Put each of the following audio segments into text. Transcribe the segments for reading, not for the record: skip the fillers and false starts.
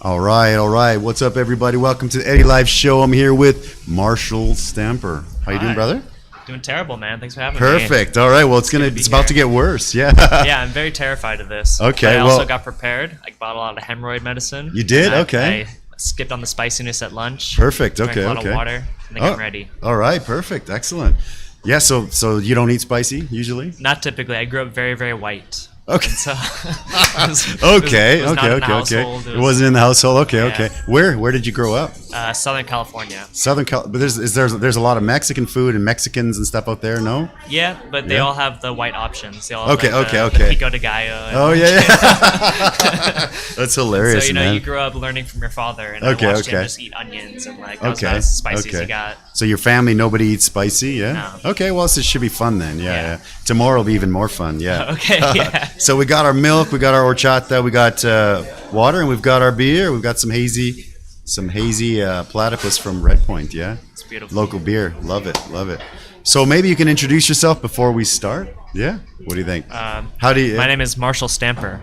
All right. What's up, everybody? Welcome to the Eddy Live Show. I'm here with Marshall Stamper. How you doing, brother? Doing terrible, man. Thanks for having me. Perfect. All right. Well, it's about to get worse. Yeah. Yeah, I'm very terrified of this. Okay. But I also got prepared. I bought a lot of hemorrhoid medicine. You did? Okay. I skipped on the spiciness at lunch. Perfect. Okay. Drank a lot of water. I think I'm ready. All right. Perfect. Excellent. Yeah. So you don't eat spicy usually? Not typically. I grew up very, very white. Okay. So Okay. It wasn't in the household. Okay. Where did you grow up? Southern California. But there's a lot of Mexican food and Mexicans and stuff out there. No. Yeah, but they all have the white options. They all have okay. Pico de gallo. Oh yeah. That's hilarious. So man. You grew up learning from your father, and I watched him just eat onions and that was about as spicy as he got. So your family, nobody eats spicy, yeah? No. Okay, well, this should be fun then, yeah. Tomorrow will be even more fun, yeah. Okay, yeah. So we got our milk, we got our horchata, we got water, and we've got our beer. We've got some hazy platypus from Red Point, yeah? It's beautiful. Local beer, love it. So maybe you can introduce yourself before we start, yeah? What do you think? My name is Marshall Stamper.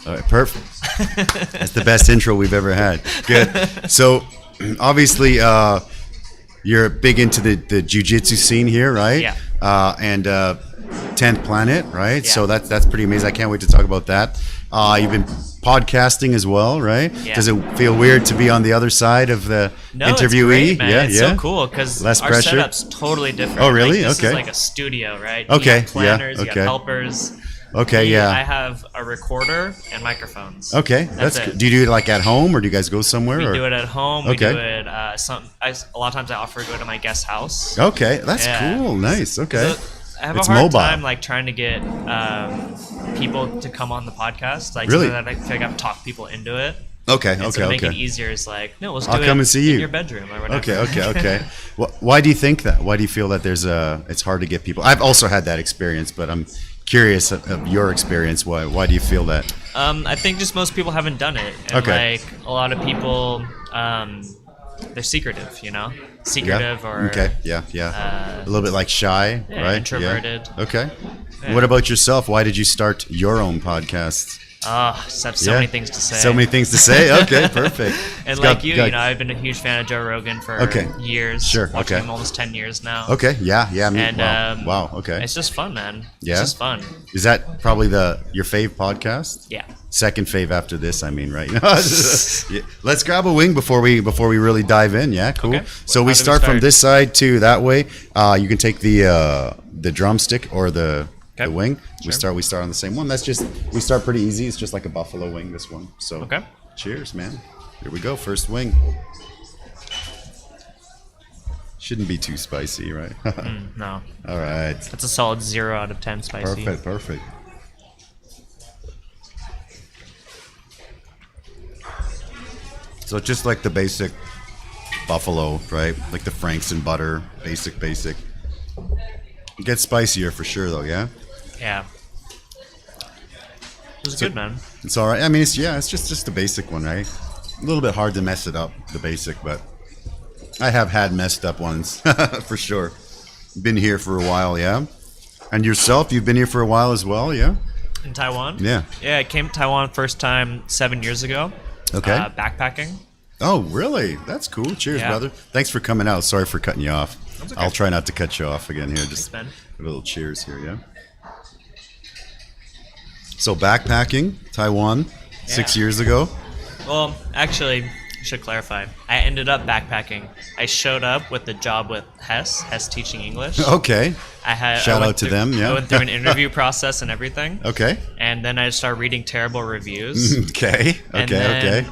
All right, perfect. That's the best intro we've ever had. Good. So obviously, you're big into the jiu-jitsu scene here, right? Yeah. And 10th Planet, right? Yeah. So that's pretty amazing. I can't wait to talk about that. You've been podcasting as well, right? Yeah. Does it feel weird to be on the other side of the interviewee? It's great, man. Yeah, it's so cool because our pressure. setup's totally different. Oh, really? This Okay. is like a studio, right? Okay. You got planners, Yeah. you got helpers. Okay, yeah. I have a recorder and microphones. Okay, that's good. Do you do it like at home, or do you guys go somewhere? We do it at home. We Okay. do it. A lot of times I offer to go to my guest house. Okay, that's cool. Nice. Okay. So I have It's a hard mobile. time like trying to get people to come on the podcast. Like Really? so that I feel like I've talked people into it. Okay. And so to make it easier is like, no, let's do I'll it come and see you in your bedroom or whatever. Okay. Why do you think that? Why do you feel that it's hard to get people? I've also had that experience, but I'm curious of your experience. Why do you feel that? I think just most people haven't done it. And like a lot of people, they're secretive, Secretive or a little bit like shy, right? Introverted. Yeah. Okay. Yeah. What about yourself? Why did you start your own podcast? Just have so many things to say. So many things to say. Okay, perfect. And I've been a huge fan of Joe Rogan for years. Sure. Watching him almost 10 years now. Okay. Yeah. Me. And wow. Okay. It's just fun, man. Yeah. It's just fun. Is that probably your fave podcast? Yeah. Second fave after this, I mean, right? Yeah. Let's grab a wing before we really dive in. Yeah, cool. Okay. So we start from this side to that way. You can take the drumstick or the wing. Sure. We start on the same one. We start pretty easy. It's just like a buffalo wing, this one. So cheers, man. Here we go. First wing. Shouldn't be too spicy, right? No. All right. That's a solid 0 out of 10 spicy. Perfect. So just like the basic buffalo, right? Like the Franks and butter, basic. It gets spicier for sure, though, yeah? Yeah. It was good, man. It's all right. I mean, it's just the basic one, right? A little bit hard to mess it up, the basic, but I have had messed up ones, for sure. Been here for a while, yeah? And yourself, you've been here for a while as well, yeah? In Taiwan? Yeah. Yeah, I came to Taiwan first time 7 years ago. Okay. Backpacking. Oh, really? That's cool. Cheers, brother. Thanks for coming out. Sorry for cutting you off. That's okay. I'll try not to cut you off again here. Just Thanks, a little cheers here, yeah? So backpacking, Taiwan, 6 years ago. Well, actually, I should clarify. I ended up backpacking. I showed up with the job with Hess Teaching English. Okay. Shout out to them, yeah. I went through an interview process and everything. Okay. And then I started reading terrible reviews. Okay. It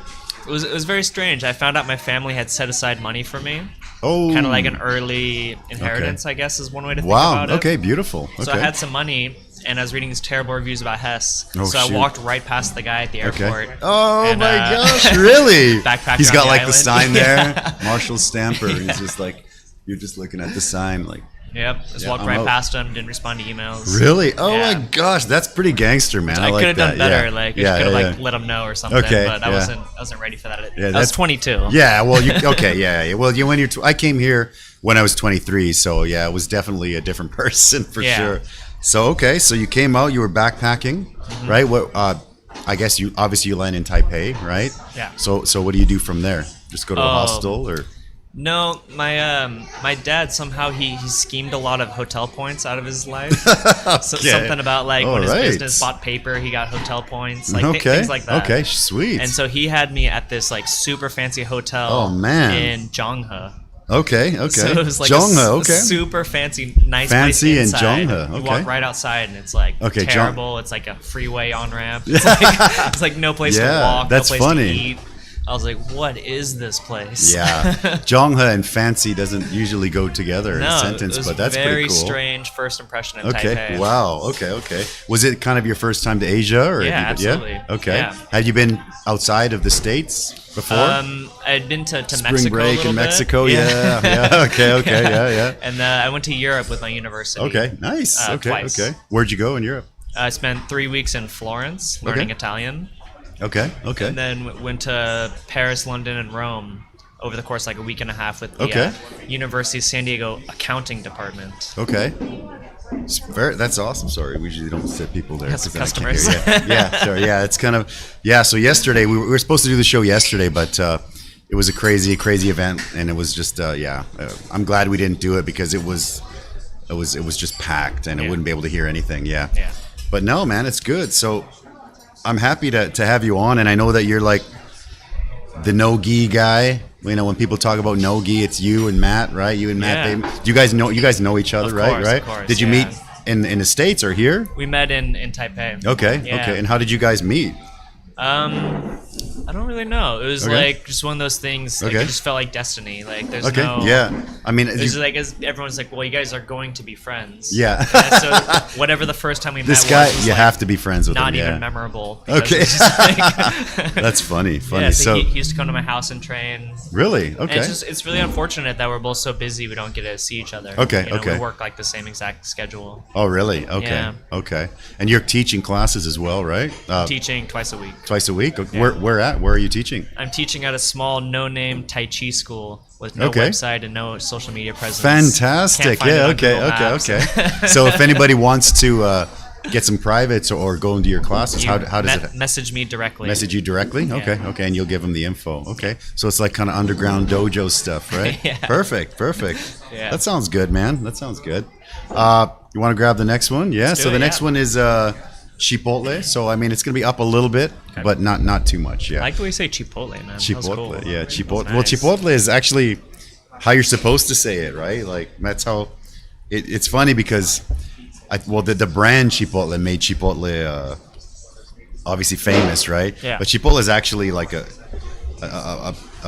was very strange. I found out my family had set aside money for me. Oh. Kind of like an early inheritance, I guess, is one way to think about it. Wow. Okay, beautiful. Okay. So I had some money, and I was reading these terrible reviews about Hess. Oh, I walked right past the guy at the airport. Okay. Oh, my gosh, really? Backpacked He's got the like island. the sign there, Marshall Stamper. He's just like, you're just looking at the sign like. Yep, just walked right past him, didn't respond to emails. Really? Oh my gosh, that's pretty gangster, man. I could have done better. Yeah. Like, I could have let him know or something. Okay, but I wasn't ready for that. I was 22. Yeah. Well, Well, I came here when I was 23, so yeah, it was definitely a different person for sure. So so you came out, you were backpacking, right? What I guess you land in Taipei, right? Yeah. So what do you do from there? Just go to a hostel or? No, my dad somehow he schemed a lot of hotel points out of his life. So something about like when his business bought paper, he got hotel points, like things like that. Okay, sweet. And so he had me at this like super fancy hotel in Zhonghe. Okay. So it was like a super fancy, nice place inside. In Zhonghe. Okay. You walk right outside and it's like terrible. It's like a freeway on ramp. It's like no place to walk, that's no place funny. to eat. I was like, what is this place? Yeah. Zhonghe and fancy doesn't usually go together in a sentence, but that's pretty cool. Very strange first impression of Taipei. Wow. Okay. Was it kind of your first time to Asia? Or absolutely. Yeah? Okay. Yeah. Had you been outside of the States before? I'd been to Spring Mexico break a little in Mexico, bit. Yeah. Okay. Yeah. And I went to Europe with my university. Okay, nice. Twice. Okay. Where'd you go in Europe? I spent 3 weeks in Florence learning Italian. Okay. And then went to Paris, London, and Rome over the course of like a week and a half with the University of San Diego accounting department. Okay. That's awesome. Sorry, we usually don't sit people there. Yes, customers. Sorry. Yeah, it's kind of So yesterday we were supposed to do the show yesterday, but it was a crazy event, and it was just I'm glad we didn't do it because it was just packed, and I wouldn't be able to hear anything. Yeah. But no, man, it's good. So I'm happy to have you on, and I know that you're like the no-gi guy. You know, when people talk about no-gi, it's you and Matt, right? You and Matt. Yeah. You guys know each other, right? Of course, Did you meet in the States or here? We met in Taipei. Okay. And how did you guys meet? I don't really know. It was like just one of those things. Like, it just felt like destiny. Like there's no. Yeah. I mean, it's like everyone's like, well, you guys are going to be friends. Yeah. So whatever the first time we met, this guy, was you like, have to be friends with him. Not even memorable. Okay. Like, that's funny. Yeah, so he used to come to my house and train. Really? Okay. And it's really unfortunate that we're both so busy we don't get to see each other. Okay. We work like the same exact schedule. Oh, really? Okay. Yeah. Okay. And you're teaching classes as well, right? Teaching twice a week. Twice a week? Yeah. Where at? Where are you teaching? I'm teaching at a small no-name Tai Chi school with no website and no social media presence. Fantastic. Okay. So if anybody wants to get some privates or go into your classes, how does it message me directly? Message you directly? Yeah. Okay, and you'll give them the info. Okay, so it's like kind of underground dojo stuff, right? Yeah. Perfect. Yeah. That sounds good, man. That sounds good. You want to grab the next one? Yeah. So the next one is Chipotle. So I mean, it's gonna be up a little bit, but not too much. Yeah. I like the way you say Chipotle, man. Chipotle. Cool. Yeah, Chipotle. Nice. Well, Chipotle is actually how you're supposed to say it, right? Like that's how. It's funny because, the brand Chipotle made Chipotle obviously famous, right? Yeah. But Chipotle is actually like a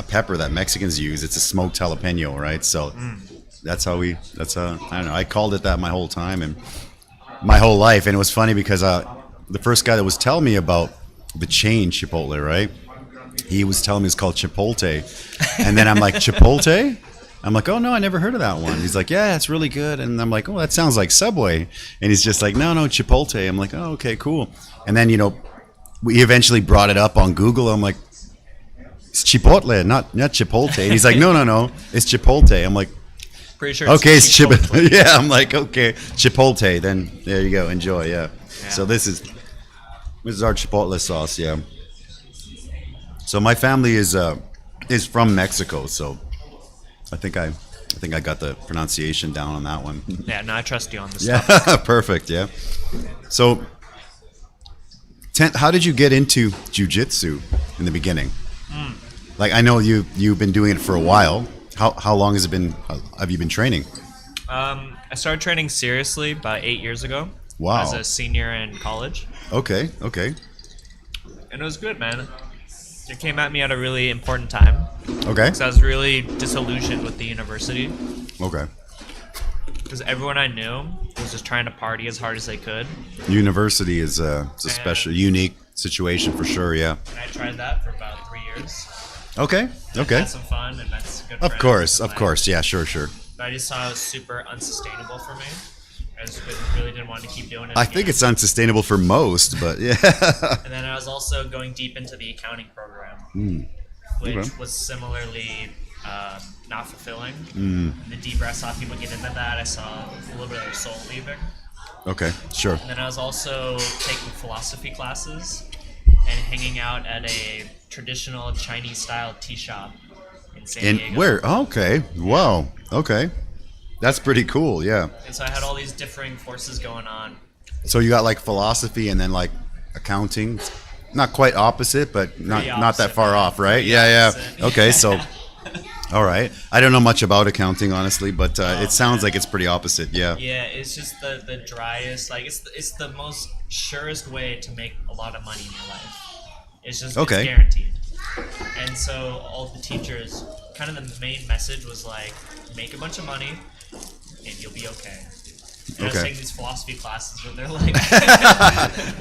pepper that Mexicans use. It's a smoked jalapeno, right? So that's how I don't know. I called it that my whole time and my whole life, and it was funny because the first guy that was telling me about the chain Chipotle, right? He was telling me it's called Chipotle, and then I'm like, Chipotle? I'm like, oh no, I never heard of that one. He's like, yeah, it's really good. And I'm like, oh, that sounds like Subway. And he's just like, no, Chipotle. I'm like, oh, okay, cool. And then, we eventually brought it up on Google. I'm like, it's Chipotle, not Chipotle. And he's like, no, it's Chipotle. I'm like, pretty sure it's Chipotle. Yeah, I'm like, okay, Chipotle. Then there you go, enjoy. Yeah. So this is our Chipotle sauce. Yeah. So my family is from Mexico, so I think I got the pronunciation down on that one. Yeah, no, I trust you on this. Yeah, perfect. Yeah. So, how did you get into jiu-jitsu in the beginning? Like I know you've been doing it for a while. How long has it been? Have you been training? I started training seriously about 8 years ago. Wow. As a senior in college. Okay. And it was good, man. It came at me at a really important time. Okay. Because I was really disillusioned with the university. Okay. Because everyone I knew was just trying to party as hard as they could. University is it's a special, unique situation for sure. Yeah. And I tried that for about 3 years. Okay. Had some fun and met some good friends. Of course. Yeah, sure. But I just saw it was super unsustainable for me. I just really didn't want to keep doing it. I think it's unsustainable for most, but yeah. And then I was also going deep into the accounting program, which was similarly not fulfilling. The deeper I saw people get into that, I saw a little bit of their soul leaving. Okay, sure. And then I was also taking philosophy classes, and hanging out at a traditional Chinese-style tea shop in San Diego. Where? Okay. Wow. Okay. That's pretty cool. Yeah. And so I had all these differing forces going on. So you got like philosophy and then like accounting. Not quite opposite, but not that far off, right? Yeah. Okay. So, all right. I don't know much about accounting, honestly, but it sounds like it's pretty opposite. Yeah. Yeah. It's just the driest. Like it's the most surest way to make a lot of money in your life. It's just it's guaranteed. And so all the teachers, kind of the main message was like, make a bunch of money, and you'll be okay. And I was taking these philosophy classes where they're like,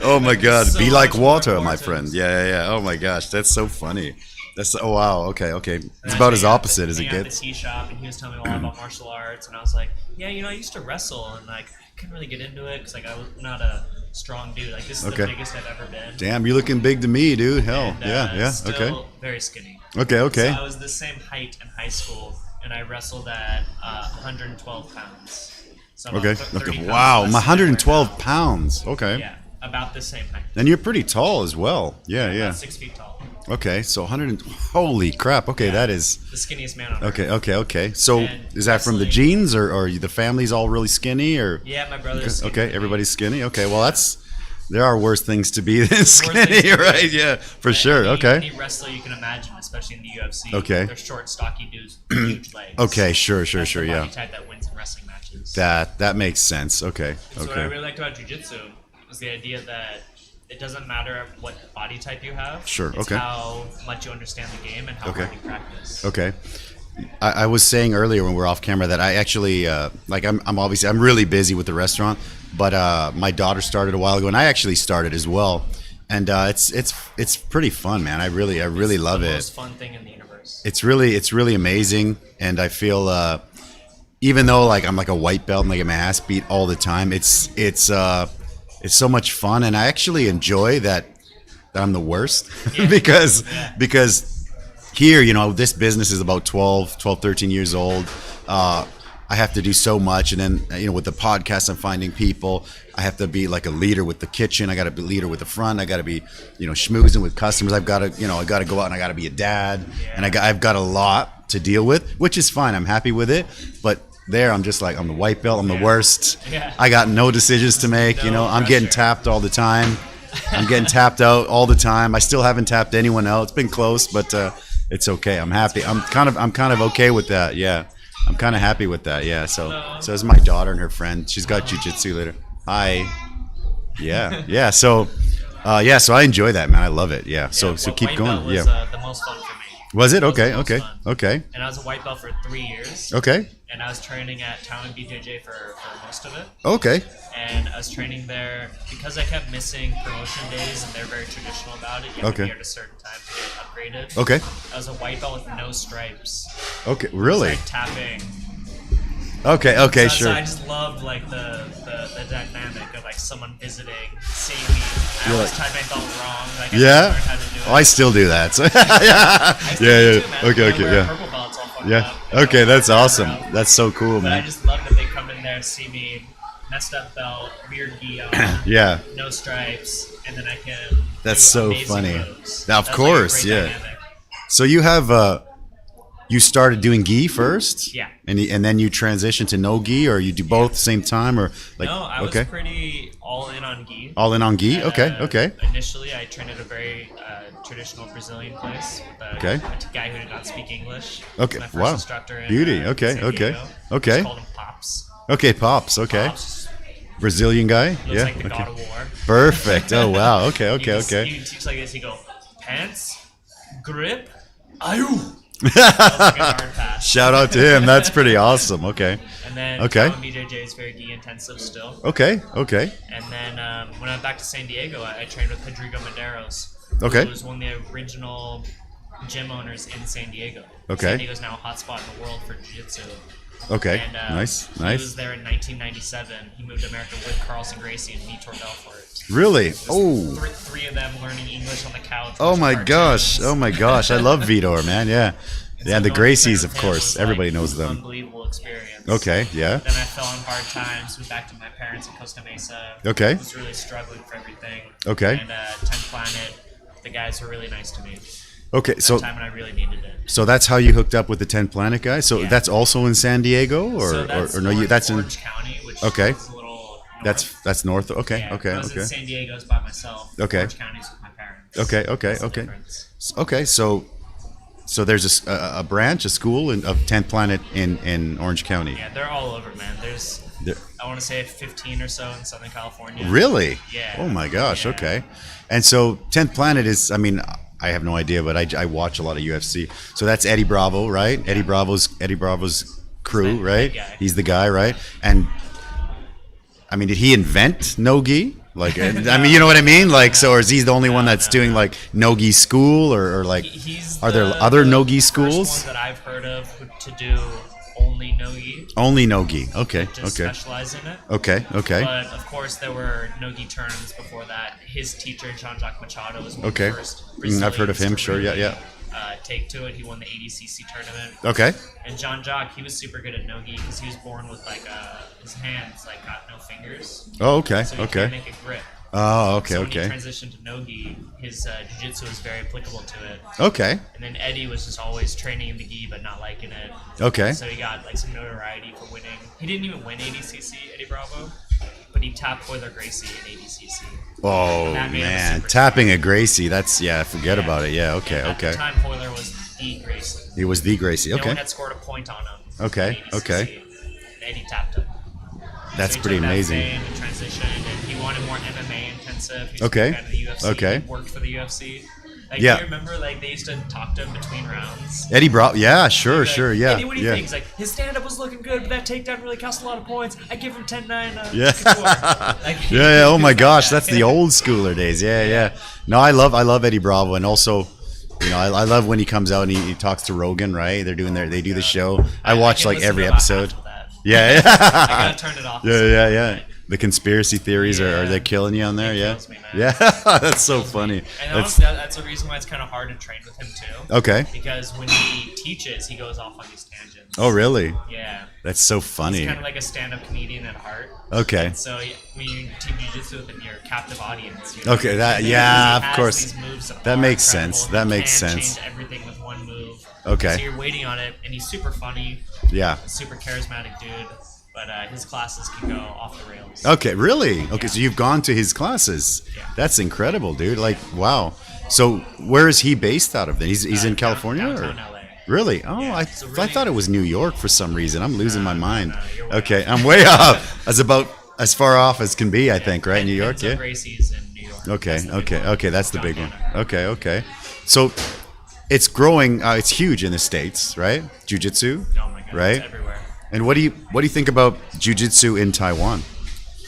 oh my God, so be like water, my my friend. Yeah. Oh my gosh, that's so funny. Oh wow. Okay. It's about as opposite as it gets. At the gets. tea shop, and he was telling me a lot about martial arts, and I was like, yeah, I used to wrestle, and like I couldn't really get into it because like I was not a strong dude. Like this is the biggest I've ever been. Damn, you're looking big to me, dude. Hell, and, yeah. Still very skinny. Okay. So I was the same height in high school, and I wrestled at 112 pounds. So I'm about 30 pounds Wow, less 112 pounds. Okay. Yeah, about the same height. And you're pretty tall as well. Yeah. About 6 feet tall. Okay, so 100. Holy crap. Okay, that is the skinniest man on earth. Okay. So is that from the genes, or the family's all really skinny, or? Yeah, my brother's skinny. Okay, everybody's skinny. Okay, well there are worse things to be than skinny, right? Yeah, for sure. Okay. Any wrestler you can imagine, especially in the UFC. Okay. They're short, stocky dudes with huge legs. Okay, sure. That's the Yeah. body type that wins in wrestling matches. That makes sense. Okay. So what I really liked about jiu-jitsu was the idea that it doesn't matter what body type you have. Sure. It's how much you understand the game and how hard you practice. Okay. I was saying earlier when we were off camera that I actually I'm really busy with the restaurant, but my daughter started a while ago, and I actually started as well, and it's pretty fun, man. I really love it. It's the most fun thing in the universe. It's really amazing, and I feel even though like I'm like a white belt and like my ass beat all the time, it's so much fun, and I actually enjoy that I'm the worst because here, this business is about 12, 13 years old. I have to do so much. And then, with the podcast, I'm finding people. I have to be like a leader with the kitchen. I got to be a leader with the front. I got to be, schmoozing with customers. I've got to, I got to go out and I got to be a dad. And I've got a lot to deal with, which is fine. I'm happy with it. But there, I'm just like, I'm the white belt. I'm the worst. Yeah. I got no decisions to make. I'm getting tapped all the time. I'm getting tapped out all the time. I still haven't tapped anyone out. It's been close, but it's okay. I'm happy. I'm kind of okay with that. Yeah, I'm kind of happy with that. Yeah. So is my daughter and her friend. She's got jiu-jitsu later. Hi. Yeah. So I enjoy that, man. I love it. Yeah. So keep going. Was, the most fun for me. Was it? Okay. And I was a white belt for 3 years. Okay. And I was training at Taiwan BJJ for most of it. Okay. And I was training there because I kept missing promotion days, and they're very traditional about it. You have to be at a certain time to get upgraded. Okay. I was a white belt with no stripes. Okay, really? It was like tapping. Okay, So sure. I just loved like the dynamic of like someone visiting, seeing me. I always tied my belt wrong. Like I learned how to do it. I still do that. So yeah. Okay, purple belts all fucked yeah. up, Okay, that's awesome. That's so cool, but man. I just love that they come in there and see me, messed up belt, weird gi on, Yeah. no stripes, and then I can. That's do so amazing funny. moves. Now, of That's course, like a great yeah. dynamic. So you have you started doing gi first? Yeah. And then you transitioned to no gi, or you do both at the same time, or like? No, I was pretty all in on gi. All in on gi? Okay. Initially, I trained at a very traditional Brazilian place with a guy who did not speak English. Okay. My first Wow. instructor in, Beauty. San Okay. Diego. Okay. Just called him Pops. Okay, Pops. Okay. Pops. Brazilian guy? Looks like the God of War. Perfect. Oh, wow. Okay. He teaches like this. He go, pants, grip, ayu. That was like a hard pass. Shout out to him. That's pretty awesome. Okay. And then BJJ is very gi intensive still. Okay. And then when I went back to San Diego, I trained with Rodrigo Medeiros. Okay. Who was one of the original gym owners in San Diego. Okay. San Diego's now a hotspot in the world for jiu-jitsu. Okay. And, Nice. He was there in 1997. He moved to America with Carlson Gracie and Vitor Belfort. Really? Oh. Three of them learning English on the couch. Oh my gosh. I love Vitor, man. Yeah. Yeah, the Gracies, of course. Everybody knows them. Unbelievable experience. Okay, yeah. Then I fell on hard times, moved back to my parents in Costa Mesa. Okay. Was really struggling for everything. Okay. And 10 Planet the guys were really nice to me. Okay, At so the time when I really needed it. so that's how you hooked up with the 10 Planet guys. So Yeah. that's also in San Diego, So that's or no? You that's in Orange County, which Okay. is a little north. that's north. Okay, Yeah, okay, I was in okay, San Diego's by myself. Okay. Orange County's with my parents. okay, okay, That's the okay, difference. okay. So there's a branch, a school of 10 Planet in Orange County. Yeah, they're all over, man. There's There- I want to say 15 or so in Southern California. Really? Yeah. Oh my gosh. Yeah. Okay. And so 10th Planet is, I mean, I have no idea, but I watch a lot of UFC. So that's Eddie Bravo, right? Eddie Bravo's crew, that right? guy. He's the guy, right? And I mean, did he invent no-gi? Like, I mean, you know what I mean? Like, so, or is he the only one that's doing like no-gi school, or like, He's are there the- other the no-gi first schools? one that I've heard of to do only no-gi. Only no-gi. Okay. Just Okay. specialize in it. Okay. Okay. But of course, there were no-gi tournaments before that. His teacher, Jean-Jacques Machado, was one Okay. of the first I've heard of him. Brazilians to Sure. Yeah. really, Yeah. take to it. He won the ADCC tournament. Okay. And Jean-Jacques, he was super good at no-gi because he was born with like his hands like got no fingers, Oh, okay. so he Okay. can't make a grip. Oh, okay. So when Okay. he transitioned to no-gi, his jiu-jitsu was very applicable to it. Okay. And then Eddie was just always training in the gi but not liking it. Okay. So he got like some notoriety for winning. He didn't even win ADCC, Eddie Bravo, but he tapped Hoyler Gracie in ADCC. Oh That made him a man, superstar. tapping a Gracie. That's forget Yeah. about it. Yeah. Okay. And at Okay. the time, Hoyler was the Gracie. He was the Gracie. No one Okay. had scored a point on him. Okay, in ADCC, okay. And Eddie tapped him. That's So he pretty took that amazing. fame and transitioned, and he wanted more MMA intensive. He was Okay, a fan of the UFC. okay. He worked for the UFC. Like, Yeah. do you remember, like, they used to talk to him between rounds? Eddie Bravo. Yeah. Sure. Like, Sure. Yeah. Eddie, what do you Yeah. think? He's like, his stand-up was looking good, but that takedown really cost a lot of points. I give him 10-9. Yeah. Like, Yeah. Oh my he was gosh, that that's guy. the old schooler days. Yeah. Yeah. No, I love Eddie Bravo, and also, you know, I love when he comes out and he talks to Rogan. Right? They do the show. I watch can like listen every to about episode. half of that. Yeah. I Yeah. gotta turn it off. Yeah. The conspiracy theories are Yeah. they killing you on there? It Yeah. kills me, man. Yeah. That's so funny. And That's honestly, that's the reason why it's kind of hard to train with him too. okay. Because when he teaches, he goes off on these tangents. Oh really? Yeah. That's so funny. He's kind of like a stand-up comedian at heart. Okay. So when you teach jiu-jitsu with him, you're a captive audience. You're Okay, that- he yeah, of has course. these moves that That are makes incredible, sense. and That he makes can sense. Change everything with one move. Okay. So you're waiting on it, and he's super funny, Yeah. super charismatic dude. But his classes can go off the rails. Okay, really? Okay, so you've gone to his classes. Yeah. That's incredible, dude. Like, wow. So where is he based out of then? He's in California? Downtown or? LA. Really? Oh, Yeah, I so I really- thought it was New York for some reason. I'm losing my mind. no, you're way Okay, off. I'm way off. That's about as far off as can be, I think, right? New York, Enzo yeah? Gracie's in New York. Okay, That's the big okay, one. okay. That's the John big one. Danaher. Okay. So it's growing. It's huge in the States, right? Jiu-Jitsu, Oh my god, right? it's everywhere. And what do you think about Jiu-Jitsu in Taiwan?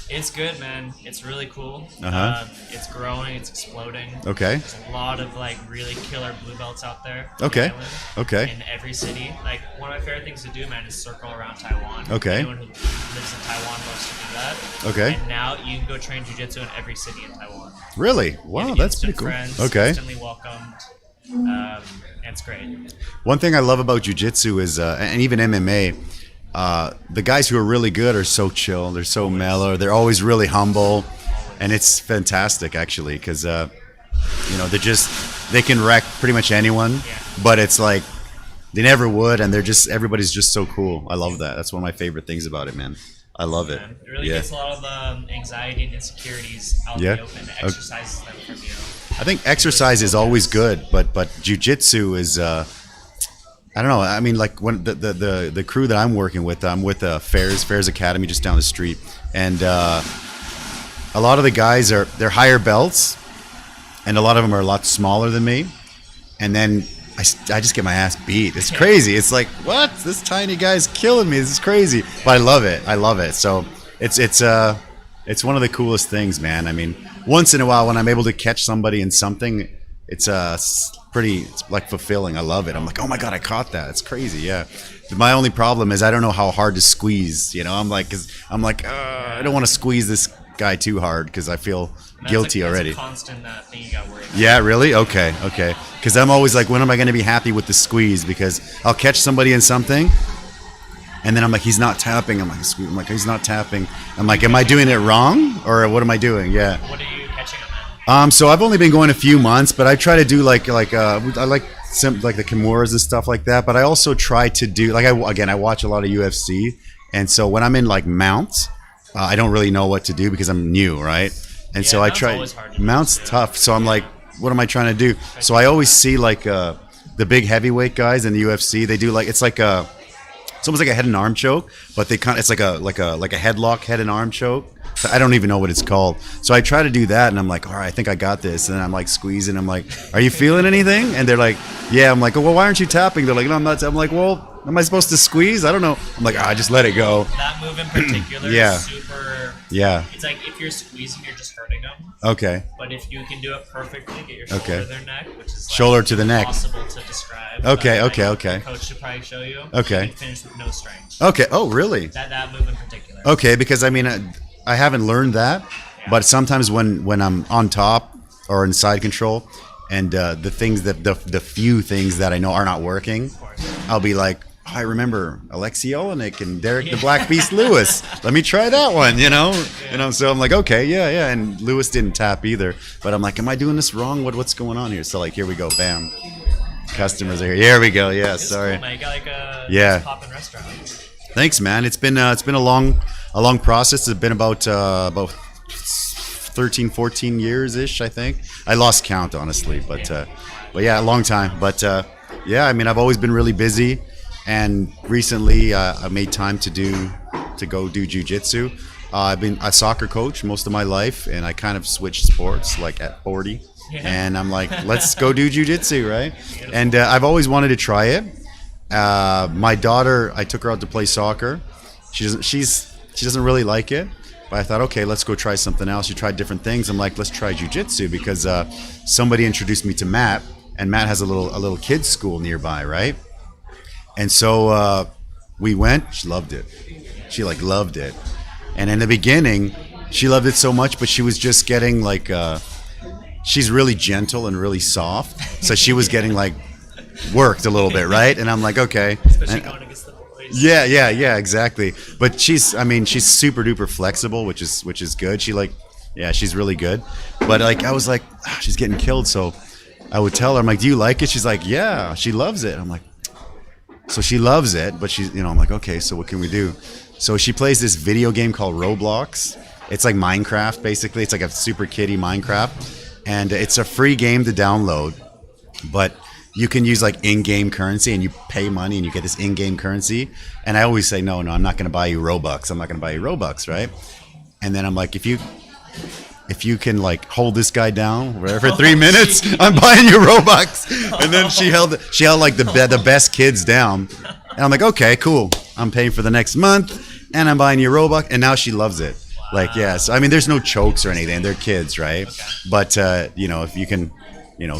It's good, man. It's really cool. Uh-huh. It's growing. It's exploding. Okay. There's a lot of like really killer blue belts out there. on the Okay. island, Okay. In every city, like one of my favorite things to do, man, is circle around Taiwan. Okay. Anyone who lives in Taiwan loves to do that. Okay. And now you can go train jiu-jitsu in every city in Taiwan. Really? Wow, You that's instant pretty cool. friends, Okay. Instantly welcomed. And it's great. One thing I love about Jiu-Jitsu is, and even MMA, the guys who are really good are so chill. They're so mellow. They're always really humble, and it's fantastic actually because you know they can wreck pretty much anyone, Yeah. but it's like they never would, and everybody's just so cool. I love that. That's one of my favorite things about it, man. I love it. And it really Yeah. gets a lot of anxiety and insecurities out Yeah. in the open. It exercises them from you. I think exercise is always good, but Jiu-Jitsu is. I don't know. I mean, like when the crew that I'm working with, I'm with Fairs Academy just down the street, and a lot of the guys they're higher belts, and a lot of them are a lot smaller than me, and then I just get my ass beat. It's crazy. It's like, what? This tiny guy's killing me. This is crazy, but I love it. I love it. So it's one of the coolest things, man. I mean, once in a while when I'm able to catch somebody in something, it's it's like fulfilling. I love it. I'm like, oh my god, I caught that. It's crazy. Yeah. My only problem is I don't know how hard to squeeze. You know, I'm like, I don't want to squeeze this guy too hard because I feel guilty already. That's a constant thing you got worried about. Yeah, really? Okay. Because I'm always like, when am I going to be happy with the squeeze? Because I'll catch somebody in something, and then I'm like, he's not tapping. I'm like, he's not tapping. I'm like, am I doing it wrong, or what am I doing? Yeah. What are you catching him So I've only been going a few months, but I try to do like I like like the Kimuras and stuff like that. But I also try to do like I watch a lot of UFC, and so when I'm in like mounts, I don't really know what to do because I'm new, right? And so I try. Mount's tough, so I'm like, what am I trying to do? So I always see like the big heavyweight guys in the UFC. They do like it's almost like a head and arm choke, but it's like a headlock head and arm choke. I don't even know what it's called. So I try to do that, and I'm like, all right, I think I got this. And then I'm like squeezing. I'm like, are you feeling anything? And they're like, yeah. I'm like, well, why aren't you tapping? They're like, no, I'm not. I'm like, well, am I supposed to squeeze? I don't know. I'm like, just let it go. That move in particular Yeah. is super. Yeah. It's like if you're squeezing, you're just hurting them. Okay. But if you can do it perfectly, get your shoulder to their neck, which is like shoulder to the neck. impossible to describe. Okay, but, okay, like, okay. The coach should probably show you. Okay. You can finish with no strength. Okay. Oh, really? That move in particular. Okay, because I mean, I haven't learned that, but sometimes when I'm on top or in side control, and the few things that I know are not working, I'll be like, I remember Alexei Olenek and Derek the Black Beast Lewis. Let me try that one, you know? So I'm like, okay, yeah. And Lewis didn't tap either. But I'm like, am I doing this wrong? What's going on here? So like, here we go, bam. Customers are here. Here we go. Yeah, sorry. Cool, man. You got like a Yeah. nice poppin' restaurant. Thanks, man. It's been a long process. It's been about 13, 14 years ish, I think. I lost count, honestly, but yeah, a long time. But yeah, I mean, I've always been really busy. And recently, I made time to go do jiu-jitsu. I've been a soccer coach most of my life, and I kind of switched sports like at 40. Yeah. And I'm like, let's go do jiu-jitsu, right? And I've always wanted to try it. My daughter, I took her out to play soccer. She doesn't really like it, but I thought, okay, let's go try something else. She tried different things. I'm like, let's try jiu-jitsu because somebody introduced me to Matt, and Matt has a little kids school nearby, right? And so we went. She loved it. She loved it. And in the beginning, she loved it so much, but she was just getting like, she's really gentle and really soft. So she was getting like worked a little bit, right? And I'm like, okay. Especially going against the boys. Yeah, exactly. But she's super duper flexible, which is good. She's really good. But like, I was like, she's getting killed. So I would tell her, I'm like, do you like it? She's like, yeah, she loves it. I'm like, so she loves it, but she's, I'm like, okay, so what can we do? So she plays this video game called Roblox. It's like Minecraft, basically. It's like a super kiddie Minecraft. And it's a free game to download, but you can use like in-game currency, and you pay money and you get this in-game currency. And I always say, no, I'm not going to buy you Robux. I'm not going to buy you Robux, right? And then I'm like, if you can like hold this guy down for 3 minutes, I'm buying you Robux. And then she held like the best kids down. And I'm like, okay, cool. I'm paying for the next month, and I'm buying you Robux. And now she loves it. Wow. Like, yeah. So I mean, there's no chokes or anything. They're kids, right? Okay. But if you can,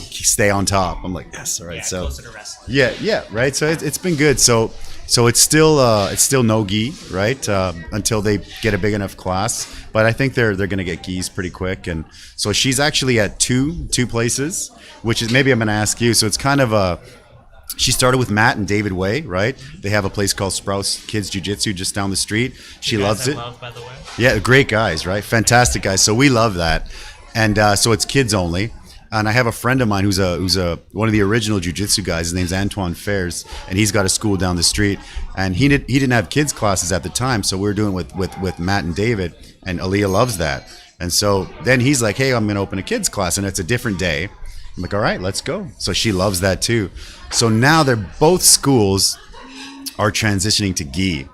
stay on top. I'm like, yes, all right. Yeah, so closer to wrestling. yeah, right. So it's been good. So it's still no gi, right? Until they get a big enough class. But I think they're going to get gis pretty quick. And so she's actually at two places, which is maybe I'm going to ask you. So it's kind of she started with Matt and David Way, right? They have a place called Sprouts Kids Jiu-Jitsu just down the street. She loves it. Love, by the way. Yeah, great guys, right? Fantastic guys. So we love that. And so it's kids only. And I have a friend of mine who's one of the original jiu-jitsu guys. His name's Antoine Fairs, and he's got a school down the street. And he didn't have kids classes at the time, so we were doing it with Matt and David, and Aaliyah loves that. And so then he's like, hey, I'm going to open a kids class, and it's a different day. I'm like, all right, let's go. So she loves that too. So now both schools are transitioning to gi.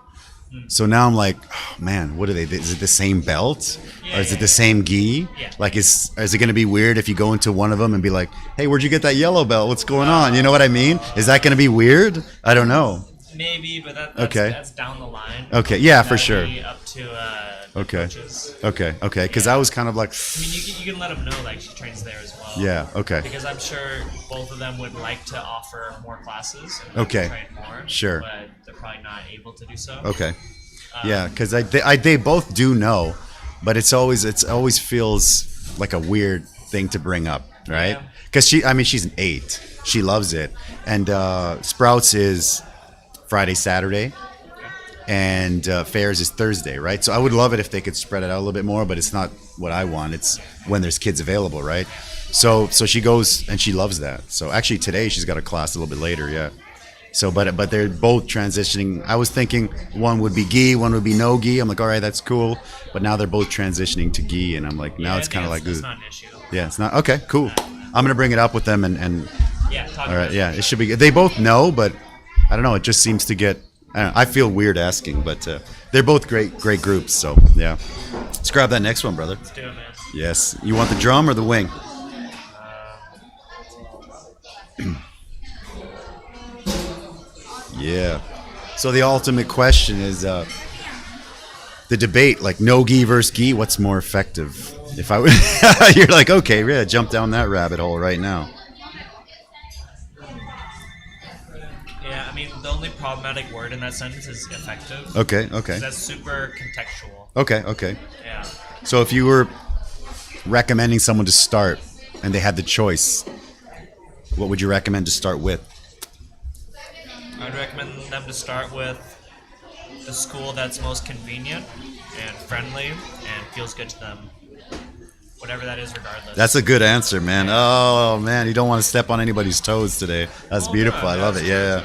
So now I'm like, oh man, what are they? Is it the same belt? Or is it the same gi? Yeah. Like, is it going to be weird if you go into one of them and be like, hey, where'd you get that yellow belt? What's going on? You know what I mean? Is that going to be weird? I don't know. Maybe, but that's down the line. Okay, yeah, for sure. Up to the Okay. coaches. Okay. Because I was kind of like, I mean, you can let them know like she trains there as well. yeah, okay. Because I'm sure both of them would like to offer more classes. And Okay. Train more. Sure. But they're probably not able to do so. Okay. Yeah, because they both do know, but it always feels like a weird thing to bring up, right? Yeah. Because she's an 8. She loves it, and Sprouts is Friday, Saturday, and fairs is Thursday, right? So I would love it if they could spread it out a little bit more, but it's not what I want. It's when there's kids available, right? So she goes and she loves that. So actually today she's got a class a little bit later, yeah. So but they're both transitioning. I was thinking one would be gi, one would be no gi. I'm like, all right, that's cool. But now they're both transitioning to gi, and I'm like, now it's kind of like, it's not an issue. Yeah, it's not okay. Cool. I'm gonna bring it up with them and Yeah, talk all right, about yeah, it should be good. They both know, but I don't know. It just seems to get. I don't know, I feel weird asking, but they're both great groups. So yeah, let's grab that next one, brother. Let's do it, man. Yes, you want the drum or the wing? Yeah. So the ultimate question is the debate, like no gi versus gi. What's more effective? If I would, you're like, okay, yeah, jump down that rabbit hole right now. Yeah, I mean, the only problematic word in that sentence is effective. Okay. 'Cause that's super contextual. Okay. Yeah. So if you were recommending someone to start and they had the choice, what would you recommend to start with? I'd recommend them to start with the school that's most convenient and friendly and feels good to them. Whatever that is, regardless. That's a good answer, man. Oh, man, you don't want to step on anybody's toes today. That's beautiful. No, I love it. that's Yeah.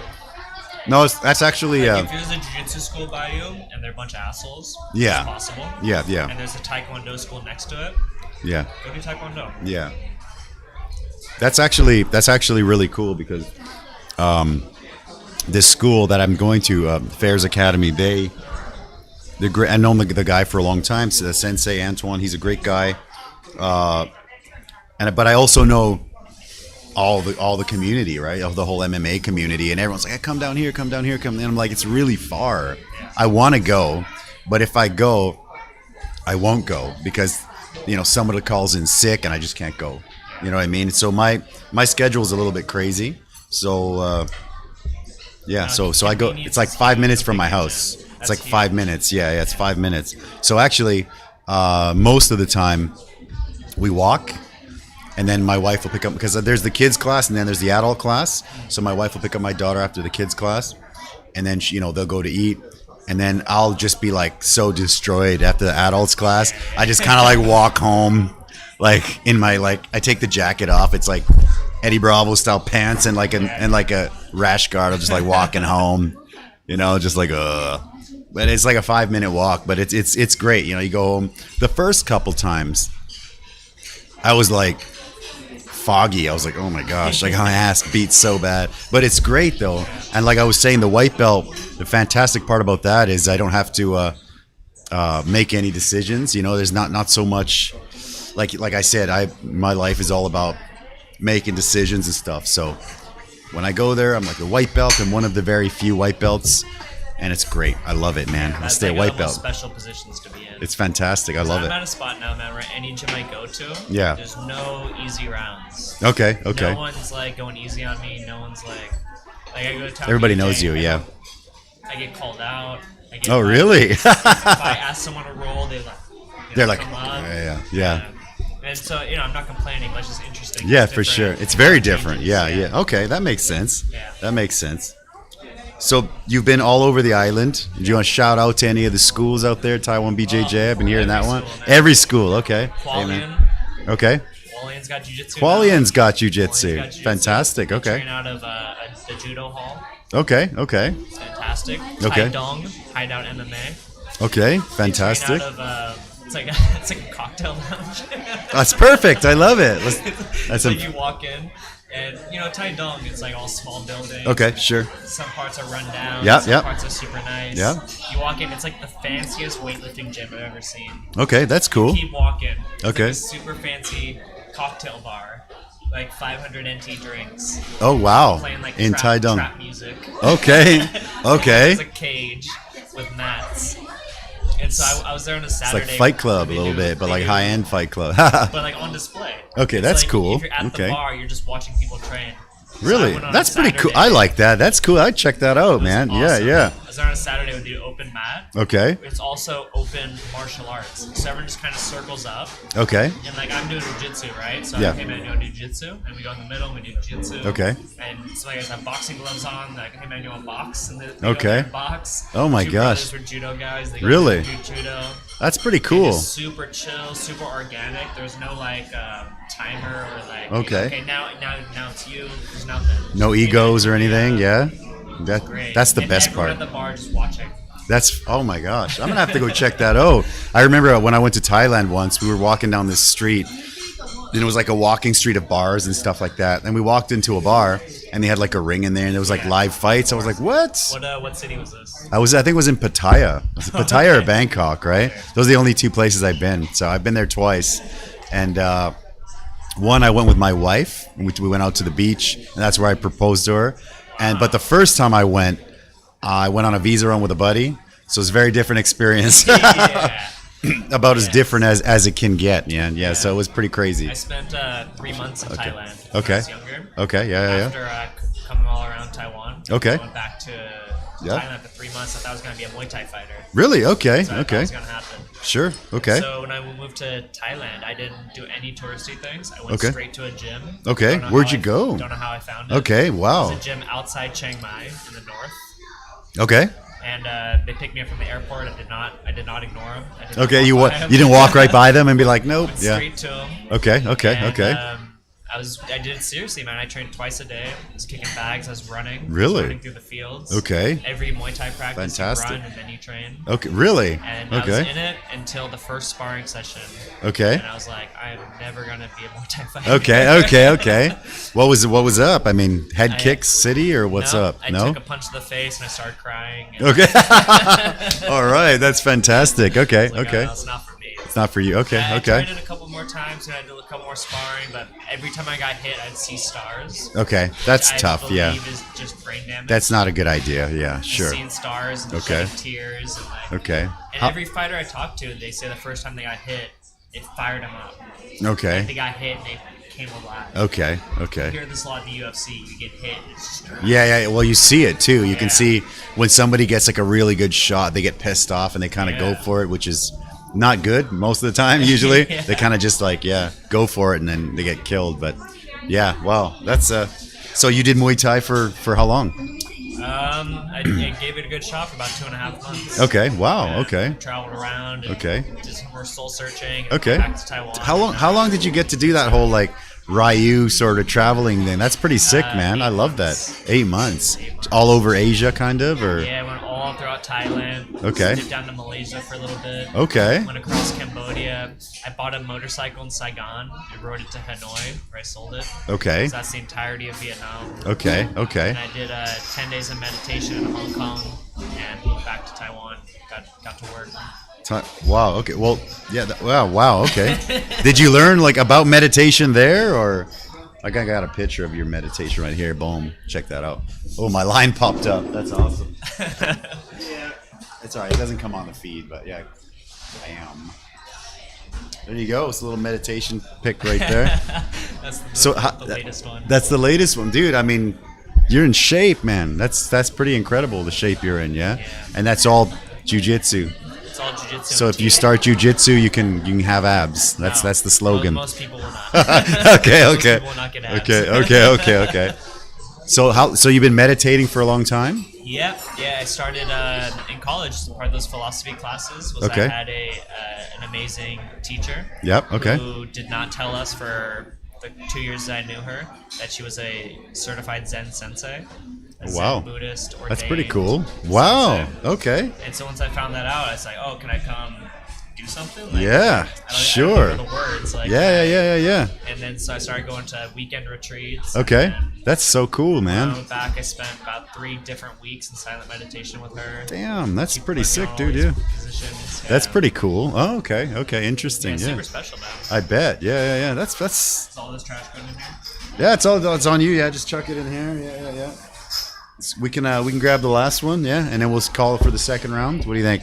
No, that's actually... Like if there's a jiu-jitsu school by you and they're a bunch of assholes, Yeah. it's possible. Yeah. And there's a taekwondo school next to it, Yeah. go do taekwondo. Yeah. That's actually really cool because this school that I'm going to, Fairs Academy, they're great. I know the guy for a long time, so Sensei Antoine. He's a great guy, but I also know all the community, right? Of the whole MMA community, and everyone's like, hey, come down here. And I'm like, it's really far. I want to go, but if I go, I won't go because somebody calls in sick and I just can't go. You know what I mean? So my schedule's a little bit crazy. So yeah, so I go. It's like 5 minutes from my house. It's like 5 minutes. Yeah, it's 5 minutes. So actually, most of the time we walk, and then my wife will pick up because there's the kids class and then there's the adult class. So my wife will pick up my daughter after the kids class, and then they'll go to eat. And then I'll just be like so destroyed after the adults class. I just kind of like walk home, like in my I take the jacket off. It's like Eddie Bravo style pants and like a rash guard. I'm just like walking home, just like But it's like a 5 minute walk. But it's great. You go home. The first couple times, I was like foggy. I was like, oh my gosh, like my ass beats so bad. But it's great though. And like I was saying, the white belt, the fantastic part about that is I don't have to make any decisions. There's not so much like I said, my life is all about making decisions and stuff. So when I go there, I'm like a white belt. I'm one of the very few white belts, and it's great. I love it, man. I stay white belt. Special positions to be in. It's fantastic. I love it. I'm at a spot now, man, where any gym I go to, there's no easy rounds. Okay. No one's like going easy on me. No one's like I go to everybody knows you, yeah. I get called out. Oh, really? If I ask someone to roll, they're like, come up. Yeah. And so, I'm not complaining, but it's just interesting. Yeah, for sure. It's very different. Changes. Yeah. Okay, that makes sense. Yeah. That makes sense. So you've been all over the island. Do you want to shout out to any of the schools out there? Taiwan BJJ, I've been hearing that one. School, every school, okay. Hualien. Okay. Hualien's got jiu-jitsu. Hualien's got jiu-jitsu. Fantastic, They okay. train out of the judo hall. Okay. It's fantastic. Okay. Taidong, Hideout MMA. Okay, They fantastic. train out of, it's like a cocktail lounge. That's perfect. I love it. It's like you walk in, and Taidong, it's like all small buildings. Okay, sure. Some parts are run down. Yeah, some yeah. parts are super nice. Yeah. You walk in, it's like the fanciest weightlifting gym I've ever seen. Okay, that's cool. Keep walking. It's Okay. like a super fancy cocktail bar, like 500 NT drinks. Oh, wow. Playing like In Taidong. trap music. Okay. Okay. There's a cage with mats. And so I was there on a It's Saturday. like Fight Club a They little do- bit, but they like do- high-end Fight Club. But like on display. Okay, It's that's like cool. If you're at Okay. the bar, you're just watching people train. So I Really? went on a That's pretty cool. Saturday. I like that. That's cool. I'd check that out, man. Awesome. Yeah. I was is on a Saturday with the open mat. Okay. It's also open martial arts. So everyone just kind of circles up. Okay. And like I'm doing jiu-jitsu, right? So Yeah. hey man, you want to do jiu-jitsu? And we go in the middle and we do jiu-jitsu. Okay. And some guys have boxing gloves on. Like, hey man, you want to box? And they Okay. go there and box. Oh my Two gosh. brothers were judo guys. They go Really? there and do judo. That's pretty It cool. is super chill, super organic. There's no like timer or like Okay. now it's you. There's nothing. No egos or anything. Yeah. Great. That's the and best everyone part. at the bar just watching. That's, oh my gosh. I'm going to have to go check that out. I remember when I went to Thailand once, we were walking down this street and it was like a walking street of bars and stuff like that. And we walked into a bar and they had like a ring in there and there was like live fights. I was like, what? What city was this? I think it was in Pattaya. Was it Pattaya or Bangkok, right? Those are the only two places I've been. So I've been there twice. And one, I went with my wife. We went out to the beach and that's where I proposed to her. But the first time I went on a visa run with a buddy, so it's a very different experience. Yeah. About as different as it can get. Yeah. So it was pretty crazy. I spent 3 months in Thailand when Okay. I was younger. Okay. Yeah. After coming all around Taiwan. Okay. I went back to Thailand for 3 months. I thought I was going to be a Muay Thai fighter. Really? Okay. So I thought it Okay. was going to happen. Sure. Okay. So when I moved to Thailand, I didn't do any touristy things. I went Okay. straight to a gym. Okay. Don't know Where'd how you go? Don't know how I found it. Okay. It Wow. was a gym outside Chiang Mai in the north. Okay. And they picked me up from the airport. I did not ignore them. I did not Okay. You walk by 'em. didn't walk right by them and be like, nope. Went Yeah. straight to them. Okay. Okay. And, Okay. I did it seriously, man. I trained twice a day. I was kicking bags. I was running. Really? I was running through the fields. Okay. Every Muay Thai practice, Fantastic. you run and then you train. Okay. Really? And I was Okay. in it until the first sparring session. Okay. And I was like, I am never gonna be a Muay Thai fighter. Okay. What was up? I mean, head kicks city or what's up? I took a punch to the face and I started crying. And Okay. All right. That's fantastic. Okay. I was like, Okay. "Oh, that's not for me. It's not for you. Okay. I Okay. tried it a couple more times and I did a couple more sparring, but every time I got hit, I'd see stars. Okay. That's I tough. Yeah. believe is just brain damage. That's not a good idea. Yeah. Sure. Seeing stars and Okay. shedding tears and like. Okay. And How- every fighter I talked to, they say the first time they got hit, it fired them up. Okay. They got hit and they came alive. Okay. You Okay. hear this a lot in the UFC. You get hit, it's just Yeah. Well, you see it too. You can Yeah. see when somebody gets like a really good shot, they get pissed off and they kind of go Yeah. for it, which is not good most of the time. Usually, Yeah. they kind of just like go for it and then they get killed. But yeah, wow, that's So you did Muay Thai for how long? I gave it a good shot for about 2.5 months. Okay. Wow. Yeah, Okay. Traveled around. And Okay. Did some more soul searching. And Okay. Back to Taiwan. How long did you get to do that whole like Ryu sort of traveling thing? That's pretty sick, man. 8 I love months. that. 8 months. All over Asia, kind of, or Yeah, I went all throughout Thailand. Okay. Dipped down to Malaysia for a little bit. Okay. Went across Cambodia. I bought a motorcycle in Saigon. I rode it to Hanoi, where I sold it. Okay. So that's the entirety of Vietnam. Okay. Okay. And I did 10 days of meditation in Hong Kong and moved back to Taiwan. Got to work. Wow. Okay. Well, yeah. Wow. Okay. Did you learn like about meditation there, or like I got a picture of your meditation right here? Boom. Check that out. Oh, my line popped up. That's awesome. Yeah. It's all right. It doesn't come on the feed, but yeah. Bam. There you go. It's a little meditation pic right there. That's the latest one. That's the latest one, dude. I mean, you're in shape, man. That's pretty incredible. The shape you're in, yeah. And that's all jiu-jitsu. It's all jiu-jitsu. So if you start jiu-jitsu, you can have abs. That's the slogan. Most people will not. Okay. Most people will not get abs. Okay. So you've been meditating for a long time? Yeah. I started in college. Part of those philosophy classes was Okay. I had an amazing teacher. Yep. Okay. Who did not tell us for the 2 years that I knew her that she was a certified Zen sensei. A Zen Wow. Buddhist ordained. That's pretty cool. Wow. sensei. Okay. And so once I found that out, I was like, "Oh, can I come do something?" Like, Yeah. I Sure. don't know the words. Like, Yeah. And then so I started going to weekend retreats. Okay. And That's so cool, when I man. went back, I spent about 3 different weeks in silent meditation with her. Damn, that's She pretty put me sick, on all dude. these Yeah. positions. That's Yeah. pretty cool. Oh, okay. Interesting. Yeah, Yeah. super special, man. I bet. Yeah. That's Is all this trash going in here? yeah. It's on you. Yeah. Just chuck it in here. Yeah. We can grab the last one. Yeah, and then we'll call it for the second round. What do you think?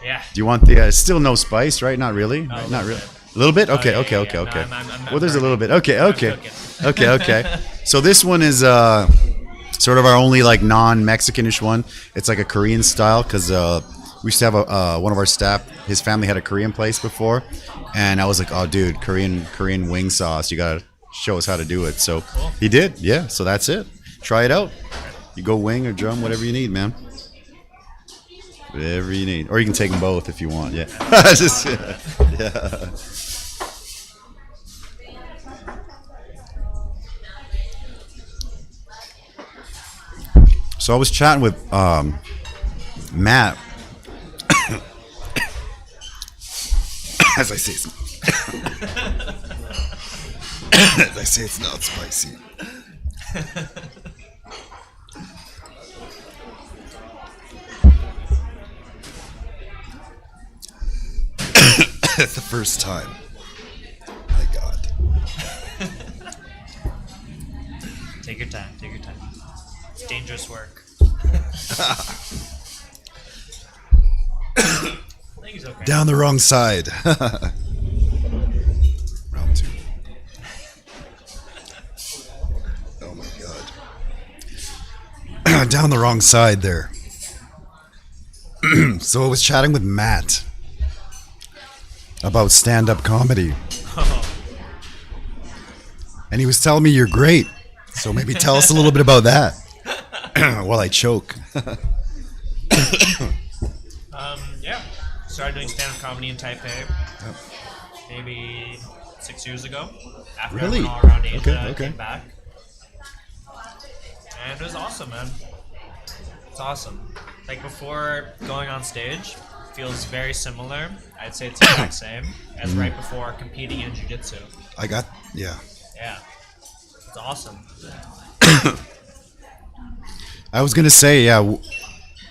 Yeah. Do you want the still no spice, right? Not really. No, Right? a Not little really. bit. A little bit. Oh, Okay. yeah, Okay. yeah, Okay. yeah. Okay. No, I'm Well, there's a little bit. I'm Okay. cooking. Okay. So this one is sort of our only like non-Mexicanish one. It's like a Korean style because we used to have one of our staff. His family had a Korean place before, and I was like, "Oh, dude, Korean wing sauce. You gotta show us how to do it." So he did. Yeah. So that's it. Try it out. You go wing or drum, whatever you need, man. Whatever you need, or you can take them both if you want. Yeah. Just, yeah. So I was chatting with Matt. As I say, it's not spicy. It's the first time. My God. Take your time. Take your time. It's dangerous work. I think he's okay. Down the wrong side. Round 2. Oh my God. Down the wrong side there. So I was chatting with Matt about stand-up comedy. And he was telling me you're great. So maybe tell us a little bit about that. While I choke. Yeah. Started doing stand-up comedy in Taipei maybe 6 years ago. After Really? I went all around Asia, I Okay. came back. And it was awesome, man. It's awesome. Like before going on stage, feels very similar. I'd say it's the exact same as right before competing in Jiu-Jitsu. Yeah. Yeah. It's awesome. I was going to say,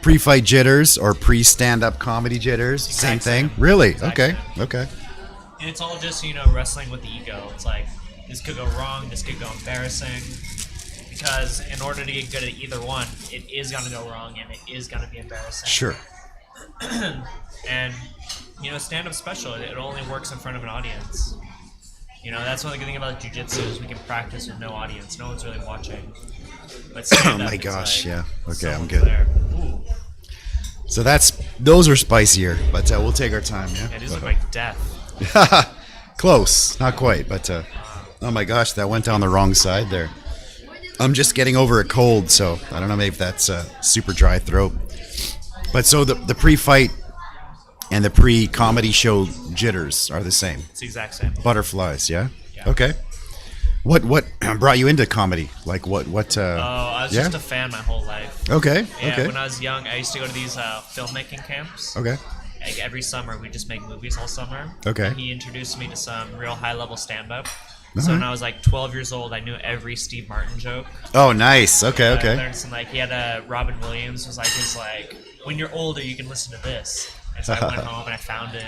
pre-fight jitters or pre-stand-up comedy jitters, same thing? Really? Exact Okay, same. okay. And it's all just, wrestling with the ego. It's like, this could go wrong, this could go embarrassing. Because in order to get good at either one, it is going to go wrong and it is going to be embarrassing. Sure. And, stand-up special, it only works in front of an audience. That's one of the good thing about jiu-jitsu is we can practice with no audience. No one's really watching. But Oh my gosh, yeah. Okay, I'm good. There. Ooh. So those are spicier, but we'll take our time, yeah? Yeah, these look like death. Close, not quite, but oh my gosh, that went down the wrong side there. I'm just getting over a cold, so I don't know, maybe that's a super dry throat. But so the pre-fight and the pre-comedy show jitters are the same. It's the exact same. Butterflies, yeah? Yeah. Okay. What brought you into comedy? Like what I was just a fan my whole life. Okay. Yeah, Okay. when I was young, I used to go to these filmmaking camps. Okay. Like every summer, we just make movies all summer. Okay. And he introduced me to some real high-level stand-up. So when I was like 12 years old, I knew every Steve Martin joke. Oh, nice. Okay, I okay. learned some, he had a Robin Williams was his when you're older, you can listen to this. And so I went home and I found it,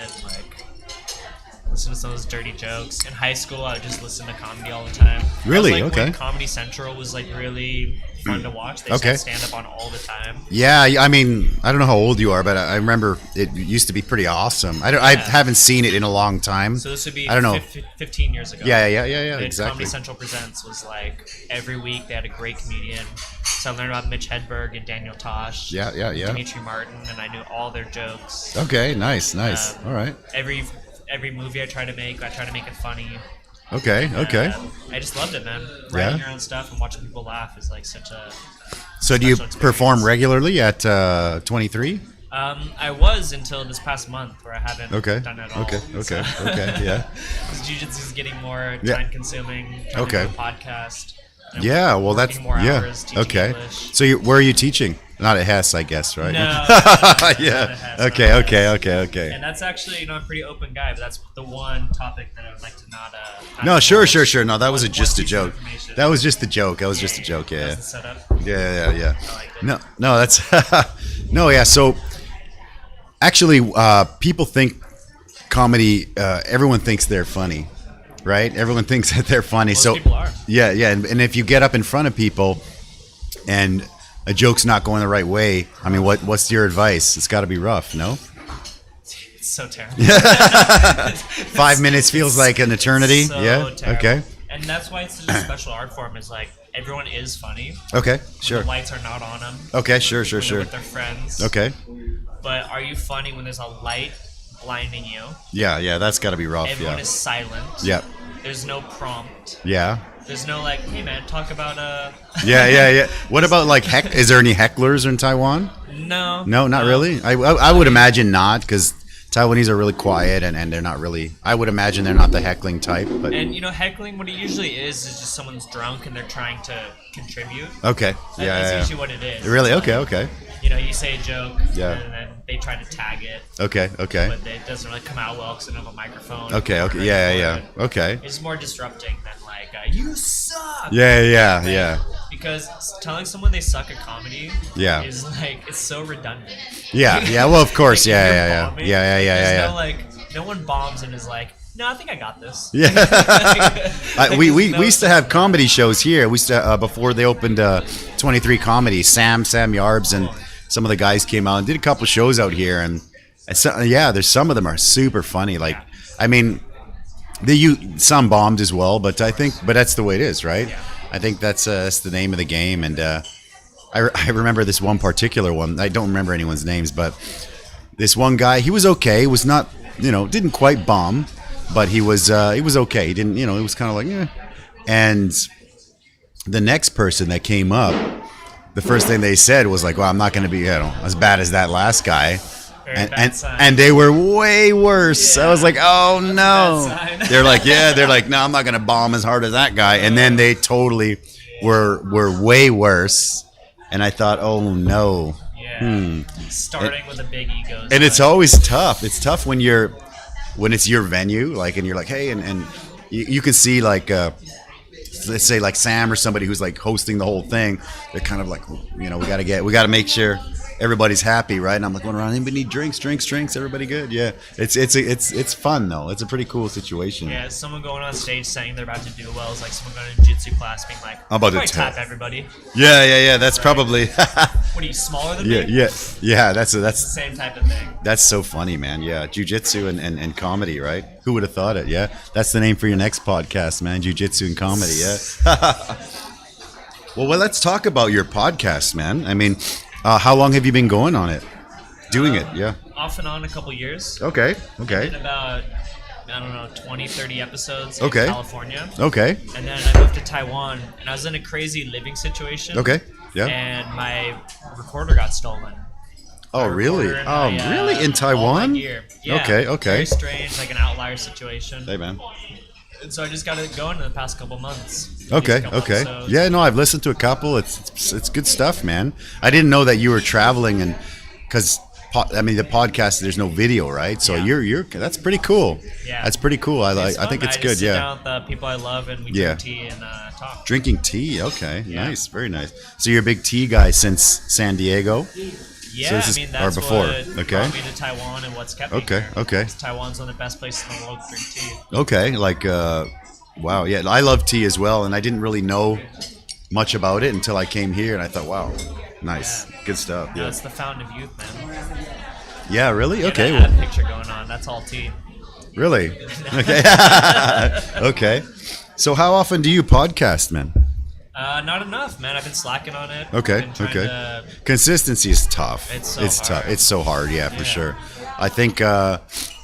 listen to some of those dirty jokes. In high school, I would just listen to comedy all the time. Really? That was, Okay. When Comedy Central was really fun to watch. They Okay. had stand-up on all the time. Yeah, I mean, I don't know how old you are, but I remember it used to be pretty awesome. I haven't seen it in a long time. So this would be I don't know. 15 years ago. Yeah, And exactly. Comedy Central Presents was every week they had a great comedian. So I learned about Mitch Hedberg and Daniel Tosh. Yeah. Dimitri Martin, and I knew all their jokes. Okay, nice. All right. Every movie I try to make it funny. Okay. I just loved it, man. Writing your own stuff and watching people laugh is such a. So do you special perform experience. regularly at 23? I was until this past month where I haven't done it at all. Okay, yeah. Because jiu-jitsu is getting more Yeah. time-consuming. Trying to do a podcast. And I'm Yeah, well, that's working more hours teaching okay. English. So where are you teaching? Not at Hess, I guess, right? No. Yeah. Not at Hess, Okay. not at Okay. And that's actually, I'm a pretty open guy, but that's the one topic that I would like to not. No, sure. No, that was One just a piece of joke. information. That was just a joke. That was just a joke. That Yeah. was the setup. Yeah. I liked it. No, that's no, yeah. So actually, people think comedy. Everyone thinks they're funny, right? Everyone thinks that they're funny. Most So people are. yeah, and if you get up in front of people and a joke's not going the right way, I mean, what's your advice? It's got to be rough, no? It's so terrible. 5 minutes feels like an eternity. So Yeah. terrible. Okay. And that's why it's such a special art form. Is everyone is funny. Okay, When sure. the lights are not on them. Okay, sure. When they're with their friends. Okay. But are you funny when there's a light blinding you? Yeah, that's got to be rough. Everyone is silent. Yeah. There's no prompt. Yeah. There's no like, hey man, talk about Yeah. What about like is there any hecklers in Taiwan? No. No, not really. I would imagine not, because Taiwanese are really quiet and they're not really. I would imagine they're not the heckling type. But And heckling, what it usually is just someone's drunk and they're trying to contribute. okay, That's usually what it is. Really? Like, Okay. You say a joke, Yeah. and then they try to tag it, Okay. but it doesn't really come out well because they don't have a microphone. Okay. Ready Yeah. for it. Okay. It's more disrupting than like, you suck. Yeah. Because telling someone they suck at comedy Yeah. is like, it's so redundant. Yeah. Well, of course. Like, Yeah. bombing, Yeah. There's no like, no one bombs and is like, no, I think I got this. Yeah. Like, we there's no used to have comedy shows here. We used to before they opened 23 Comedy. Sam Yarbs and some of the guys came out and did a couple shows out here, and so, there's some of them are super funny. Like, I mean, some bombed as well, but that's the way it is, right? Yeah. I think that's the name of the game, and I remember this one particular one. I don't remember anyone's names, but this one guy, he was okay. He was not, didn't quite bomb, but he was okay. He didn't, it was kind of like, eh. And the next person that came up, the first thing they said was like, well, I'm not going to be, as bad as that last guy. Very bad sign. And they were way worse. Yeah. I was like, oh no. Bad sign. They're like, no, I'm not going to bomb as hard as that guy. And then they totally were way worse. And I thought, oh no. Yeah. Starting with a big ego. And it's always tough. It's tough when it's your venue, like, and you're like, hey, and you can see like, let's say like Sam or somebody who's like hosting the whole thing. They're kind of like, we got to make sure everybody's happy, right? And I'm like going around, anybody need drinks? Everybody good? Yeah. It's fun though. It's a pretty cool situation. Yeah, someone going on stage saying they're about to do well is like someone going to jiu-jitsu class being like, I'm about to tap everybody. Yeah. That's probably. What are you, smaller than me? Yeah. That's It's the same type of thing. That's so funny, man. Yeah, jiu-jitsu and comedy, right? Who would have thought it? Yeah, that's the name for your next podcast, man. Jiu-jitsu and comedy. Yeah. Well, let's talk about your podcast, man. I mean, how long have you been going on it? Doing it, yeah. Off and on a couple years. Okay. Did about, 20, 30 episodes in Okay. California. Okay. And then I moved to Taiwan, and I was in a crazy living situation. Okay. Yeah. And my recorder got stolen. Oh, really? Recorder and Oh, my, really? In all my Taiwan? gear. Yeah. Okay. Very strange, like an outlier situation. Hey, man. And so I just got it going in the past couple months. Okay. Couple episodes. Yeah, no, I've listened to a couple. It's good stuff, man. I didn't know that you were traveling, and because the podcast, there's no video, right? So you're that's pretty cool. Yeah. That's pretty cool. I It's think fun. it's I good. just sit Yeah. down with the people I love, and we drink tea and talk. Drinking tea. Okay. Yeah. Nice. Very nice. So you're a big tea guy since San Diego? Yeah, this is- that's or before, what okay. brought me to Taiwan and what's kept me here. Okay. 'Cause Taiwan's one of the best places in the world to drink tea. Okay. Like, wow. Yeah. I love tea as well. And I didn't really know much about it until I came here. And I thought, wow, nice. Yeah. Good stuff. No, Yeah. it's the fountain of youth, man. Yeah, really? Yeah, Okay. that picture going on, that's all tea. Really? Okay. Okay. So how often do you podcast, man? Not enough, man. I've been slacking on it. Okay. I've been trying Okay. to- Consistency is tough. It's so tough. hard. It's so hard. Yeah, for Yeah. sure. I think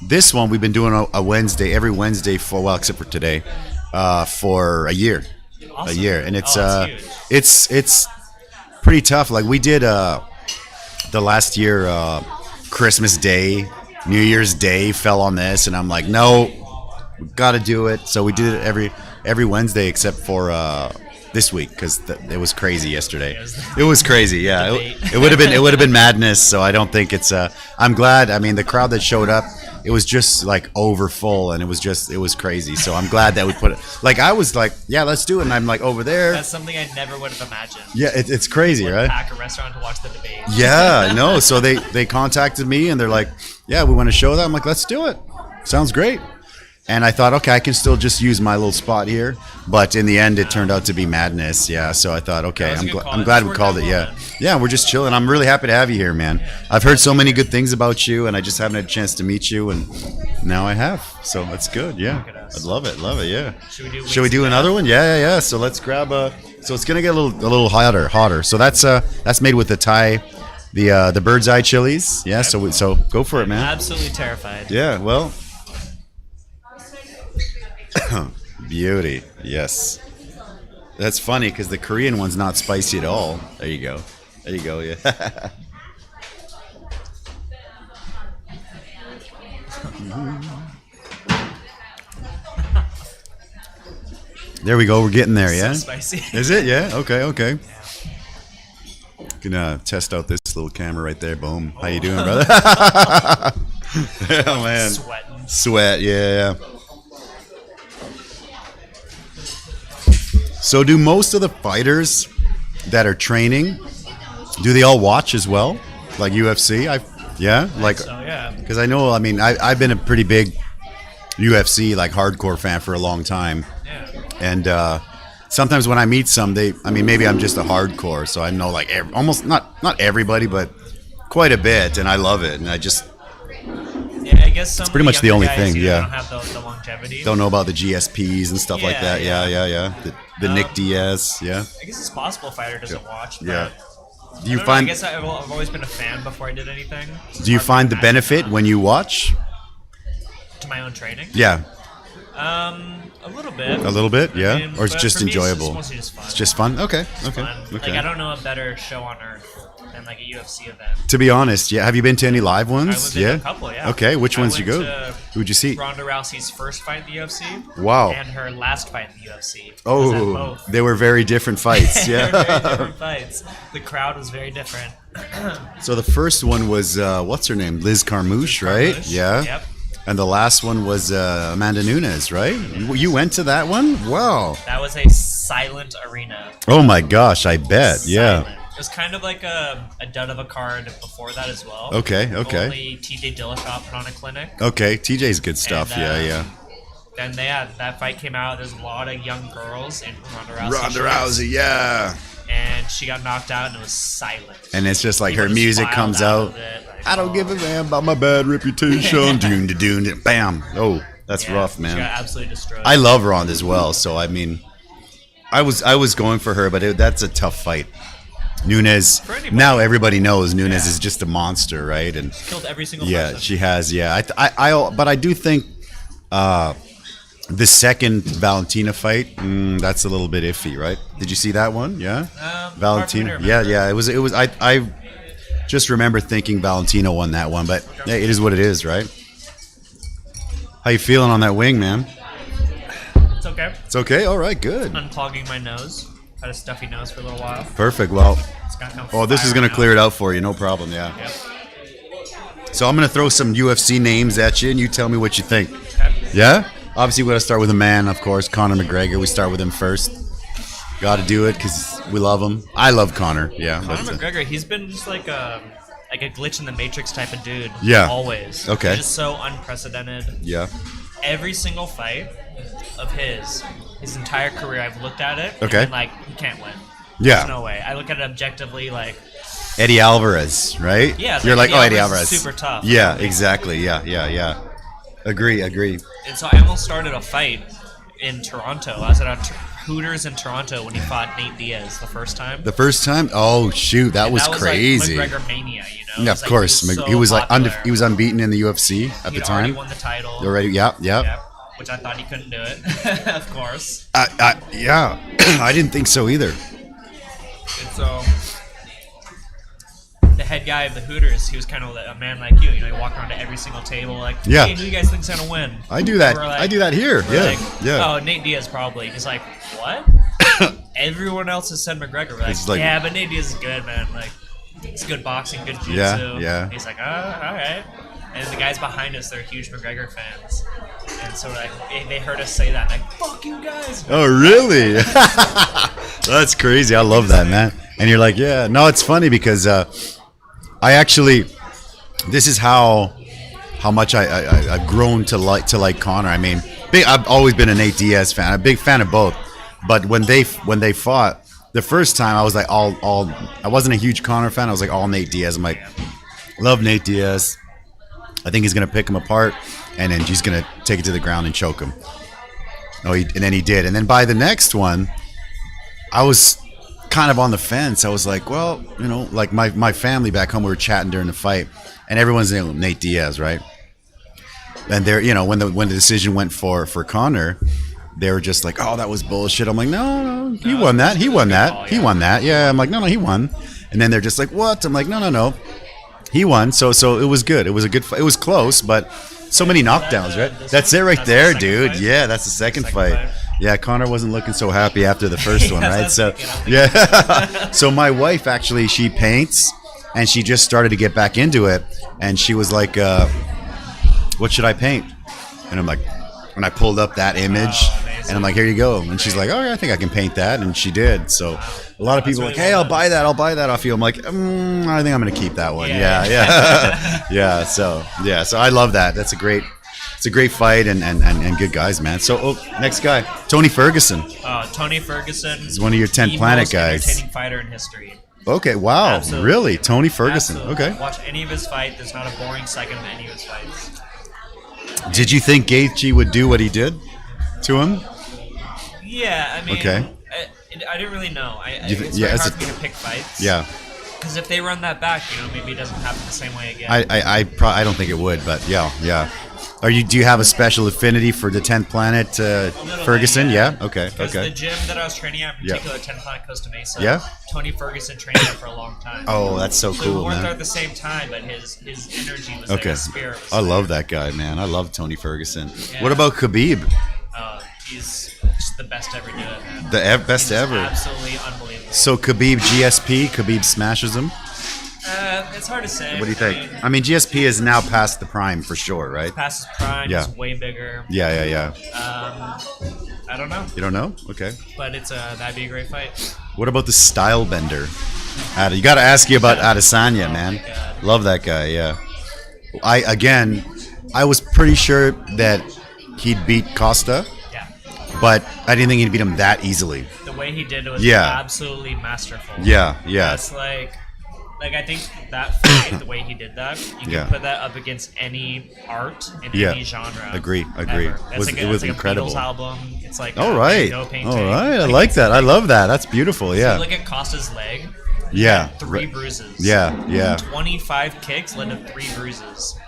this one we've been doing a Wednesday, every Wednesday except for today, for a year. Awesome. A year, and it's Oh, it's huge. it's pretty tough. Like we did the last year, Christmas Day, New Year's Day fell on this, and I'm like, no, we got to do it. So we did it every Wednesday except for this week because it was crazy yesterday. It was crazy. Yeah, it would have been madness. So I don't think it's. I'm glad. I mean, the crowd that showed up, it was just like over full, and it was crazy. So I'm glad that we put it. Like I was like, yeah, let's do it, and I'm like over there. That's something I never would have imagined. Yeah, it's crazy, Would right? pack a restaurant to watch the debate. Yeah, no. So they contacted me and they're like, yeah, we want to show that. I'm like, let's do it. Sounds great. And I thought, okay, I can still just use my little spot here. But in the end, it turned out to be madness. Yeah, so I thought, okay, I'm glad we called it. Yeah, yeah, we're just chilling. I'm really happy to have you here, man. I've heard so many good things about you, and I just haven't had a chance to meet you, and now I have. So that's good. Yeah, I'd love it. Yeah. Should we do another one? Yeah. So let's grab a. So it's gonna get a little hotter. So that's made with the Thai, the bird's eye chilies. Yeah. So go for it, man. Absolutely terrified. Yeah. Well. Beauty, yes. That's funny because the Korean one's not spicy at all. There you go, yeah. There we go, we're getting there, yeah? So spicy. Is it? Yeah? Okay. Gonna test out this little camera right there, boom. How you doing, brother? Yeah, man. Sweat, yeah. So do most of the fighters that are training, do they all watch as well? Like UFC? Because I know, I mean, I've been a pretty big UFC, like hardcore fan for a long time. Yeah. And sometimes when I meet some, maybe I'm just a hardcore, so I know like almost, not everybody, but quite a bit, and I love it. And I just... Yeah, I guess some it's pretty much the only thing, yeah. Don't have the longevity. Don't know about the GSPs and stuff like that. Yeah. The Nick Diaz, yeah. I guess it's possible a fighter doesn't watch. But yeah. Do you find? I guess I've always been a fan before I did anything. Do you find the benefit when you watch? To my own training? Yeah. A little bit. A little bit, yeah. I mean, or it's just enjoyable. It's mostly just fun. It's just fun. Okay. Fun. Like I don't know a better show on earth than like a UFC event. To be honest, yeah. Have you been to any live ones? I've been to a couple, yeah. Okay, which ones did you go? Who'd you see? Ronda Rousey's first fight in the UFC. Wow. And her last fight in the UFC. Oh, they were very different fights. Yeah. Very different fights. The crowd was very different. So the first one was what's her name? Liz Carmouche, right? Yeah. Yep. And the last one was Amanda Nunes, right? You went to that one? Wow. That was a silent arena. Oh my gosh, I bet. Yeah. It was kind of like a dud of a card before that as well. Okay. Only TJ Dillashaw put on a clinic. Okay, TJ's good stuff. And, yeah. Then that fight came out. There's a lot of young girls in Ronda Rousey, yeah. And she got knocked out, and it was silent. And it's just like her music comes out. I don't give a damn about my bad reputation. Doon, bam. Oh, that's rough, man. She got absolutely destroyed. I love Ronda as well, so I mean, I was going for her, but that's a tough fight. Nunes. Now everybody knows Nunes is just a monster, right? And she's killed every single person. Yeah, she has. Yeah, but I do think the second Valentina fight, that's a little bit iffy, right? Did you see that one? Yeah, Valentina. Yeah. It was. I just remember thinking Valentina won that one, but hey, it is what it is, right? How you feeling on that wing, man? It's okay. It's okay. All right, good. Unclogging my nose. Had a stuffy nose for a little while. Perfect. Well, this is going to out. clear it out for you. No problem. Yeah. Yep. So I'm going to throw some UFC names at you, and you tell me what you think. Okay. Yeah? Obviously, we're going to start with a man, of course, Conor McGregor. We start with him first. Got to do it because we love him. I love Conor. Yeah. Conor McGregor, he's been just like a glitch in the Matrix type of dude. Yeah. Always. Okay. He's just so unprecedented. Yeah. Every single fight of his entire career, I've looked at it. Okay. And like, he can't win. Yeah. There's no way. I look at it objectively, like. Eddie Alvarez, right? Yeah. You're like, Eddie Alvarez. Is super tough. Yeah, exactly. Yeah. Agree. And so I almost started a fight in Toronto. I was at a Hooters in Toronto when he fought Nate Diaz the first time. The first time? Oh shoot, that was crazy. Like McGregor mania, you know. Yeah, of course, he was like he was unbeaten in the UFC at the time. Already won the title. Already, yeah. Which I thought he couldn't do it, of course. Yeah, I didn't think so either. And so the head guy of the Hooters, he was kind of a man like you. You know, he walked around to every single table like, hey, who do you guys think's gonna win? I do that. Like, I do that here. Yeah. Oh, Nate Diaz probably. He's like, what? Everyone else has said McGregor. We're like, yeah, but Nate Diaz is good, man. Like, it's good boxing, good jiu-jitsu. Yeah. He's like, all right. And the guys behind us, they're huge McGregor fans. And so like they heard us say that, like, fuck you guys. Oh, really? That's crazy. I love that, man. And you're like, yeah. No, it's funny because I actually, this is how how much I've grown to like Conor. I mean, I've always been a Nate Diaz fan. I'm a big fan of both. But when they fought the first time, I was like I wasn't a huge Conor fan. I was like all Nate Diaz. I'm like, love Nate Diaz. I think he's gonna pick him apart, and then he's gonna take it to the ground and choke him. And then he did. And then by the next one, I was kind of on the fence. I was like, well, you know, like my family back home, we were chatting during the fight, and everyone's name Nate Diaz, right? And they're, you know, when the decision went for Conor, they were just like, oh, that was bullshit. I'm like, no, he won that. He won that. He won that. Yeah, I'm like, no, he won. And then they're just like, what? I'm like, no. He won. So it was good. It was a good fight. It was close, but so many knockdowns, right? That's it right there, dude. Yeah, that's the second fight. Yeah, Conor wasn't looking so happy after the first one, right? So, yeah. So my wife, actually, she paints, and she just started to get back into it. And she was like, what should I paint? And I'm like, and I pulled up that image, and I'm like, here you go. And she's like, oh, yeah, I think I can paint that. And she did. So a lot of people are like, hey, I'll buy that off you. I'm like, I think I'm going to keep that one. Yeah. Yeah. So I love that. It's a great fight and good guys, man. So next guy, Tony Ferguson. Tony Ferguson is one of your 10 Planet guys. Entertaining fighter in history. Okay, wow. Absolutely. Really? Tony Ferguson. Absolutely. Okay. Watch any of his fight. There's not a boring second of any of his fights. Did you think Gaethje would do what he did to him? Yeah, I mean, okay. I didn't really know. It's very hard for me to pick fights. Yeah. Because if they run that back, you know, maybe it doesn't happen the same way again. I don't think it would, but yeah. Do you have a special affinity for the 10th Planet Ferguson? Bit, yeah. Okay. Because the gym that I was training at, in particular, 10th Planet Costa Mesa. Yeah. Tony Ferguson trained there for a long time. Oh, that's so cool, we weren't man. there at the same time, but his energy was like a spirit. I love that guy, man. I love Tony Ferguson. Yeah. What about Khabib? He's just the best to ever do it, man. The best he's ever. Absolutely unbelievable. So Khabib GSP, Khabib smashes him? It's hard to say. What do you think? I mean, GSP is now past the prime for sure, right? He's past his prime. Yeah. He's way bigger. Yeah. I don't know. You don't know? Okay. But that'd be a great fight. What about the style bender? You got to ask you about Adesanya, man. Love that guy. Yeah. I was pretty sure that he'd beat Costa. Yeah. But I didn't think he'd beat him that easily. The way he did it was absolutely masterful. Yeah. That's like I think that fight, the way he did that, you can put that up against any art in any genre. Agree. It was like incredible. A Beatles album. It's like all right. painting. All right. I like that. I love that. That's beautiful. Yeah. So look at Costa's leg. Yeah. 3 bruises. Yeah. 25 kicks led to 3 bruises.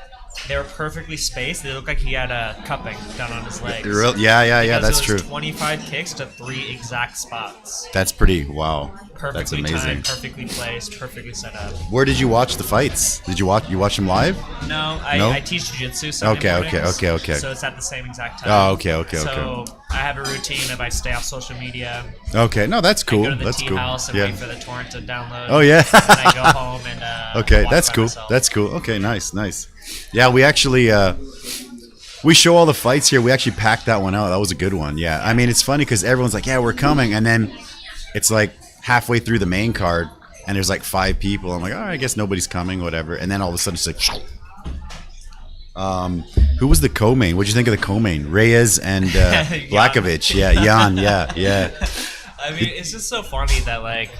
They were perfectly spaced. They looked like he had a cupping done on his legs. Yeah. That's true. 25 kicks to 3 exact spots. That's pretty. Wow. Perfectly That's amazing. timed, perfectly placed, perfectly set up. Where did you watch the fights? Did you watch them live? No, I teach jiu-jitsu Sunday mornings. Okay. So it's at the same exact time. Oh, okay. So I have a routine of I stay off social media. Okay, no, that's cool. I go to the that's tea cool. house and wait for the torrent to download. Oh yeah. And I go home and okay, watch that's by cool. myself. That's cool. Okay, nice. Yeah, we actually we show all the fights here. We actually packed that one out. That was a good one. Yeah, I mean it's funny because everyone's like, yeah, we're coming, and then it's like halfway through the main card, and there's like 5 people. I'm like, all right, I guess nobody's coming, whatever. And then all of a sudden it's like, who was the co-main? What'd you think of the co-main? Reyes and Blakovic. Yeah, Jan. Yeah. I mean, it's just so funny that like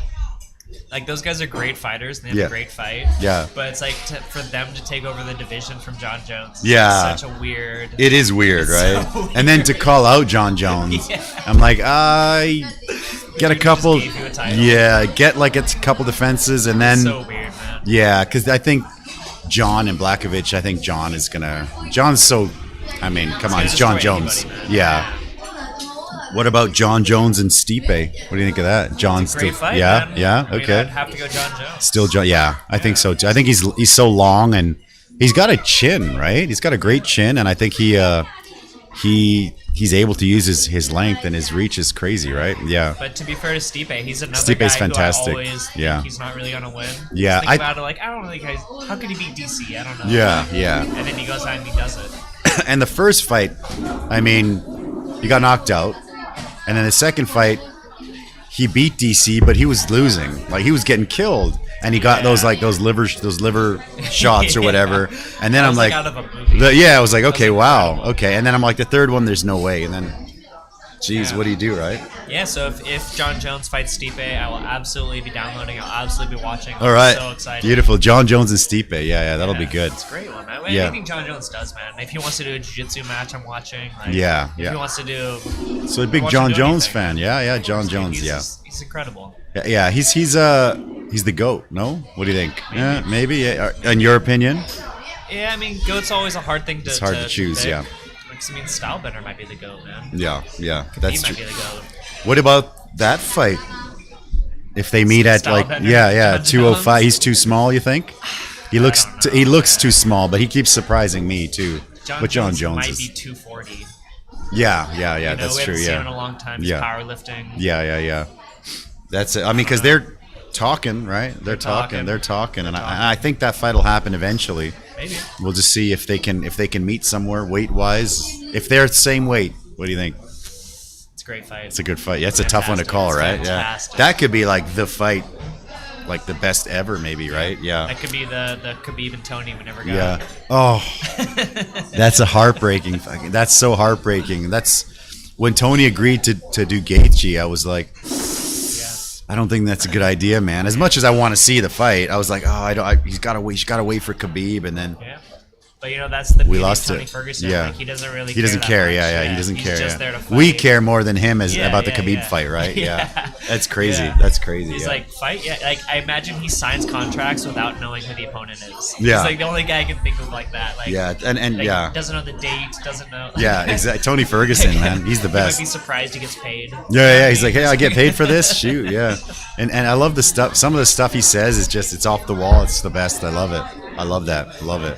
those guys are great fighters and they have a great fight. Yeah. But it's like for them to take over the division from John Jones. Yeah. It's such a weird. It is weird, right? So weird. And then to call out John Jones, I'm like, get a couple. Get like a couple defenses and then. So weird, man. Yeah, because I think John and Blakovic. I think John is gonna. John's so. I mean, come on, it's John Jones. Yeah. What about John Jones and Stipe? What do you think of that? John's it's a great fight, yeah, man. yeah, I mean, okay. I'd have to go John Jones. Still John, yeah. I think so too. I think he's so long and he's got a chin, right? He's got a great chin, and I think he's able to use his length and his reach is crazy, right? Yeah. But to be fair to Stipe, he's another Stipe's guy fantastic. who I always think he's not really gonna win. Yeah, Think about it like I don't know, guys. How could he beat DC? I don't know. Yeah. And then he goes out and he does it. And the first fight, I mean, he got knocked out, and then the second fight, he beat DC, but he was losing. Like he was getting killed, and he got those liver shots or whatever. And then I'm like, out of a movie. I was like, okay, wow, okay. And then I'm like, the third one, there's no way. And then, geez, what do you do, right? Yeah. So if John Jones fights Stipe, I will absolutely be downloading. I'll absolutely be watching. All right, I'm so excited. Beautiful. John Jones and Stipe. Yeah, that'll be good. It's a great one, man. Anything John Jones does, man. If he wants to do a jiu-jitsu match, I'm watching. Like, if he wants to do. So a big John Jones fan. Yeah, John Jones. He's incredible. Yeah, he's the GOAT. No, what do you think? Maybe. Yeah. In your opinion? Yeah, I mean, GOAT's always a hard thing to. It's hard to choose. Pick. Yeah. Because, I mean, Stylebender might be the GOAT, man. Yeah, He that's might true. be the GOAT. What about that fight? If they meet at like 205, he's too small. You think? He looks too small, but he keeps surprising me too. John Jones might is. be 240. Yeah, We that's true. haven't seen him in a long time. He's powerlifting. Yeah. That's it. I mean, because they're talking, right? They're talking, and I think that fight will happen eventually. Maybe. We'll just see if they can meet somewhere weight wise. If they're the same weight, what do you think? It's a great fight. It's a good fight. Yeah, it's a tough one to call, right? Fantastic. Yeah, that could be like the fight, like the best ever, maybe, right? Yeah. That could be the Khabib and Tony we never got. Yeah. Oh, that's a heartbreaking. That's so heartbreaking. That's when Tony agreed to do Gaethje. I was like, I don't think that's a good idea, man. As much as I want to see the fight, I was like, he's got to wait. He's got to wait for Khabib, and then. Yeah. But that's the beauty lost of Tony it. Ferguson. Yeah. Like, he doesn't really. He doesn't care. That much. Yeah. He doesn't care. He's just there to fight. We care more than him about the Khabib yeah. fight, right? Yeah. That's crazy. Yeah. That's crazy. He's like, fight? Yeah. Like, I imagine he signs contracts without knowing who the opponent is. He's Yeah. like the only guy I can think of like that. Like, and doesn't know the date. Doesn't know. Yeah, exactly. Tony Ferguson, man, he's the best. He might be surprised he gets paid. Yeah. He's like, hey, I get paid for this. Shoot, yeah. And I love the stuff. Some of the stuff he says is just, it's off the wall. It's the best. I love it. I love that. I love it.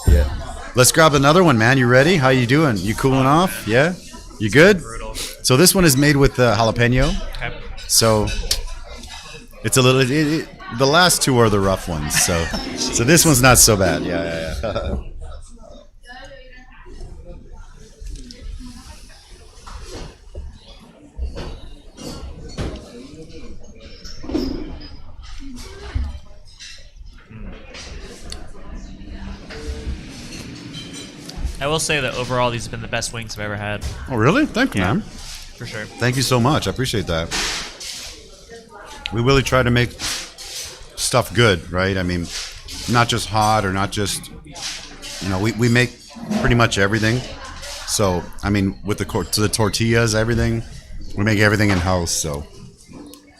Yeah. Let's grab another one, man. You ready? How you doing? You cooling off? Yeah. You good? Brutal. So this one is made with jalapeno. Okay. So it's a little. The last two are the rough ones. So this one's not so bad. Yeah. I will say that overall, these have been the best wings I've ever had. Oh, really? Thank you, man. For sure. Thank you so much. I appreciate that. We really try to make stuff good, right? I mean, not just hot or not just, we make pretty much everything. So, I mean, with the tortillas, everything, we make everything in-house, so.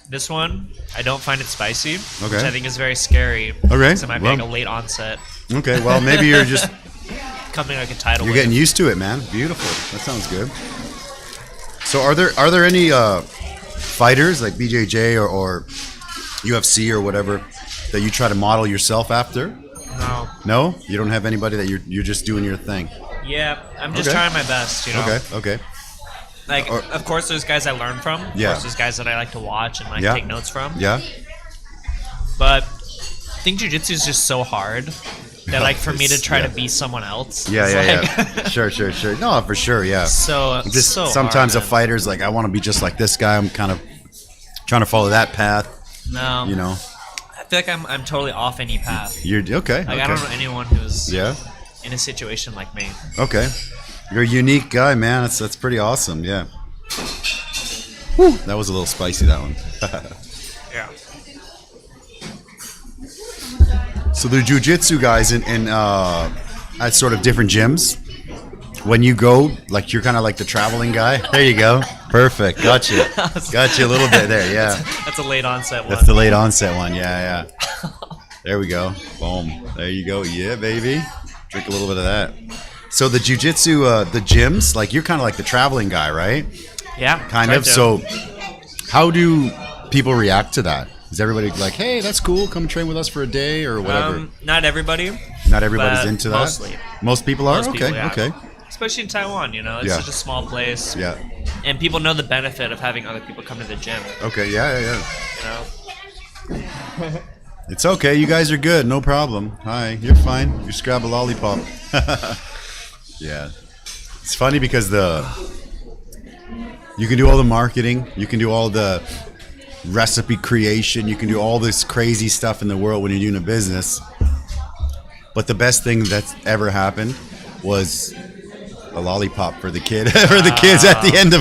This one, I don't find it spicy, Okay. which I think is very scary. Okay. Because it might be like a late onset. Okay, well, maybe you're just... Coming like a tidal You're wave. getting used to it, man. Beautiful. That sounds good. So are there any fighters like BJJ or UFC or whatever that you try to model yourself after? No. No? You don't have anybody that you're just doing your thing? Yeah, I'm just Okay. trying my best, Okay. Like, of course, there's guys I learn from. Of Yeah. course, there's guys that I like to watch and Yeah. take notes from. Yeah? But I think jiu-jitsu is just so hard that, like, for me to try to be someone else. Yeah. it's like- Sure. No, for sure, yeah. So Just so sometimes hard, a fighter's like, I want to be just like this guy. I'm kind of trying to follow that path, No. I feel like I'm totally off any path. You're okay. Like, I don't know anyone who's Yeah. in a situation like me. Okay. You're a unique guy, man. That's pretty awesome. Yeah. Whew. That was a little spicy, that one. Yeah. So the jiu-jitsu guys at sort of different gyms. When you go, like, you're kind of like the traveling guy. There you go. Perfect. Got you a little bit there. Yeah. That's a late onset one. That's the late onset one. Yeah. There we go. Boom. There you go. Yeah, baby. Drink a little bit of that. So the jiu-jitsu, the gyms, like, you're kind of like the traveling guy, right? Yeah. Kind try of. to. So how do people react to that? Is everybody like, hey, that's cool, come train with us for a day or whatever? Not everybody. Not everybody's but into that? mostly. Most people are? Most people, Okay, yeah. okay. Especially in Taiwan, it's Yeah. such a small place. Yeah. And people know the benefit of having other people come to the gym. Okay, yeah. You know? It's okay, you guys are good, no problem. Hi, you're fine. You just grab a lollipop. Yeah. It's funny because you can do all the marketing, you can do all the recipe creation. You can do all this crazy stuff in the world when you're doing a business. But the best thing that's ever happened was a lollipop for the kid, for the kids at the end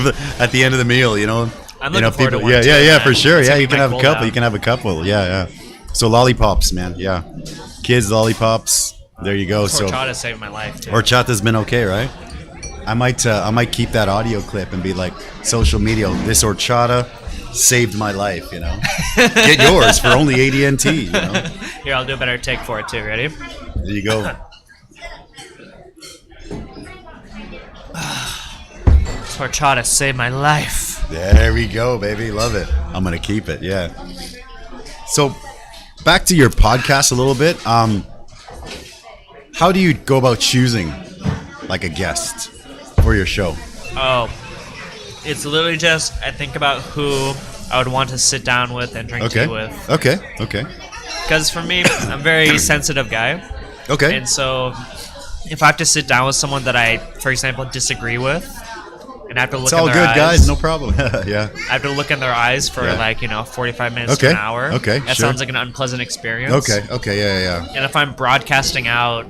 of the meal. You know, I'm looking forward to one too, yeah, man. for sure. It's Yeah, gonna you be can my have a cool couple. down. You can have a couple. Yeah. So lollipops, man. Yeah, kids lollipops. There you go. So Horchata saved my life too. horchata's been okay, right? I might keep that audio clip and be like, social media. This horchata saved my life. You know, get yours for only 80 NT. You know, Here, I'll do a better take for it too. Ready? there you go. This horchata saved my life. There we go, baby. Love it. I'm gonna keep it. Yeah. So, back to your podcast a little bit. How do you go about choosing, like, a guest for your show? Oh, it's literally just I think about who I would want to sit down with and drink tea with. Okay. Because for me, I'm a very sensitive guy. Okay. And so if I have to sit down with someone that I, for example, disagree with, and I have to look It's in all their good, eyes, guys. No problem. Yeah. I have to look in their eyes for Yeah. 45 minutes to Okay. an hour. Okay, That sure. sounds like an unpleasant experience. Okay. Yeah. And if I'm broadcasting out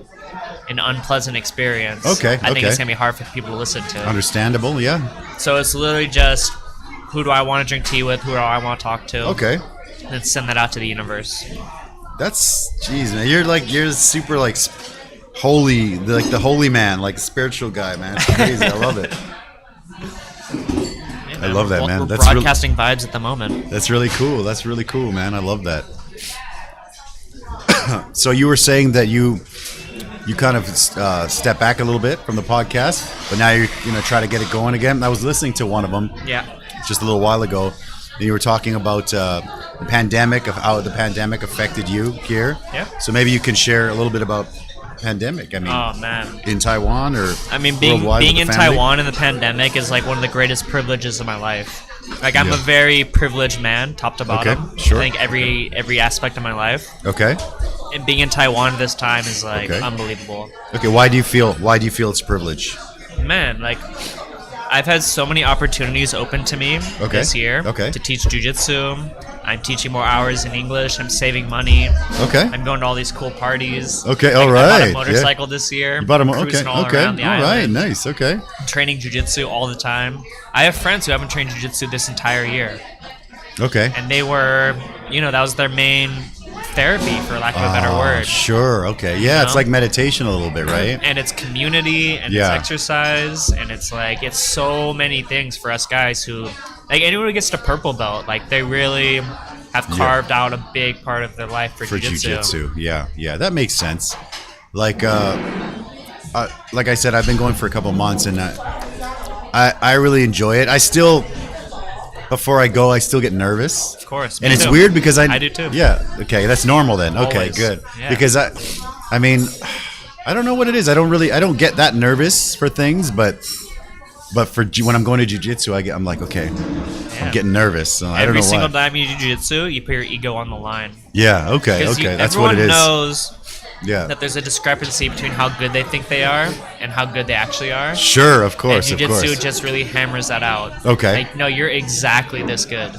an unpleasant experience, Okay, I think okay. it's going to be hard for people to listen to. Understandable. Yeah. So it's literally just who do I want to drink tea with, who do I want to talk to, Okay. and then send that out to the universe. That's, jeez, man. You're super, like, holy, like the holy man, like spiritual guy, man. It's crazy. I love it. Yeah, I love that, we're, man. We're That's broadcasting vibes at the moment. That's really cool. That's really cool, man. I love that. So you were saying that you kind of step back a little bit from the podcast, but now you're try to get it going again. I was listening to one of them Yeah. just a little while ago, and you were talking about the pandemic, of how the pandemic affected you here. Yeah. So maybe you can share a little bit about pandemic. I mean, Oh man. in Taiwan or I mean, being worldwide with in the family? Taiwan in the pandemic is like one of the greatest privileges of my life. Like I'm Yeah. a very privileged man, top to bottom. Okay, sure. I think every aspect of my life. Okay. And being in Taiwan this time is like Okay. unbelievable. Okay. Why do you feel it's a privilege? Man, like I've had so many opportunities open to me Okay, this year okay. to teach jiu-jitsu. I'm teaching more hours in English. I'm saving money. Okay. I'm going to all these cool parties. Okay, Like, all I right, bought a yeah. motorcycle this year. You bought a cruising all okay. around the All right. island. Nice. Okay. Training jiu-jitsu all the time. I have friends who haven't trained jiu-jitsu this entire year. Okay. And they were, that was their main therapy, for lack of a better word. Sure. Okay. Yeah, it's know? like meditation a little bit, right? And it's community, and Yeah. it's exercise, and it's so many things for us guys who, like anyone who gets to purple belt, like they really have carved out a big part of their life for jiu-jitsu. jiu-jitsu. Yeah, that makes sense. Like I said, I've been going for a couple months, and I really enjoy it. I still, before I go, I still get nervous. Of course. And me it's too. weird because I do too. Yeah. Okay, that's normal then. Okay, Always. good. Yeah. Because I mean, I don't know what it is. I don't get that nervous for things, but when I'm going to jiu-jitsu, I'm like, okay, Yeah. I'm getting nervous. So I don't Every know single why. time you do jiu-jitsu, you put your ego on the line. Yeah. Okay. Because Okay. That's what it is. everyone knows Yeah. that there's a discrepancy between how good they think they are and how good they actually are. Sure. Of course. And Of jiu-jitsu course. just really hammers that out. Okay. Like, no, you're exactly this good.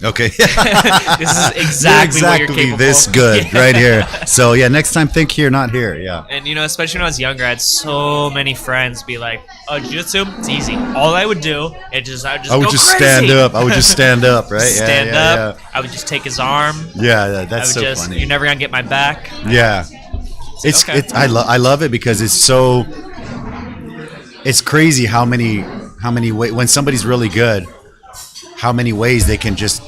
Okay. This is exactly what you're capable this of. good Yeah. right here. So yeah, next time think here, not here. Yeah. And especially when I was younger, I had so many friends be like, "Oh, jiu-jitsu, it's easy. All I would do is I would I would go just crazy. stand up. I would just stand up, right? Stand yeah, up. I would just take his arm. Yeah, that's I would so just, funny. you're never gonna get my back. Yeah. It's okay. I love it because it's crazy how many ways when somebody's really good, how many ways they can just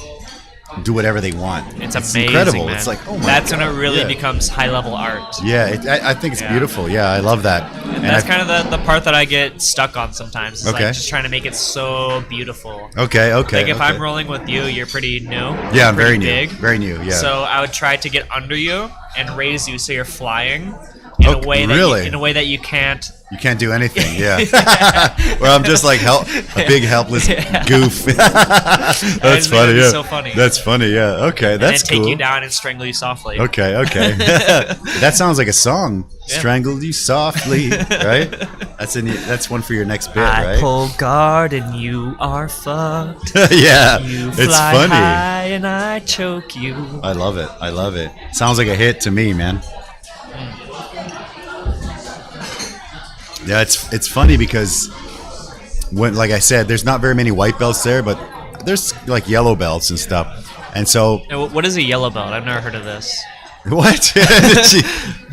do whatever they want. It's amazing, incredible. man. It's like, oh my That's God. when it really Yeah. becomes high-level art. Yeah, I think it's Yeah. beautiful. Yeah, I love that. And that's kind of the part that I get stuck on sometimes. Is Okay. like just trying to make it so beautiful. Okay. Like if okay. I'm rolling with you, you're pretty new. Yeah, I'm pretty very new. big. Very new. Yeah. So I would try to get under you and raise you so you're flying. in a way that really? in a way that you can't. You can't do anything, yeah. Where I'm just like a big helpless goof. That's funny, yeah. So funny. That's funny, yeah. Okay, that's and then cool. take you down and strangle you softly. Okay. That sounds like a song. Yeah. Strangled you softly, right? That's one for your next bit, right? I pull guard and you are fucked. Yeah, You it's fly funny. high and I choke you. I love it. Sounds like a hit to me, man. Yeah, it's funny because when, like I said, there's not very many white belts there, but there's like yellow belts and stuff. And so, What is a yellow belt? I've never heard of this. what?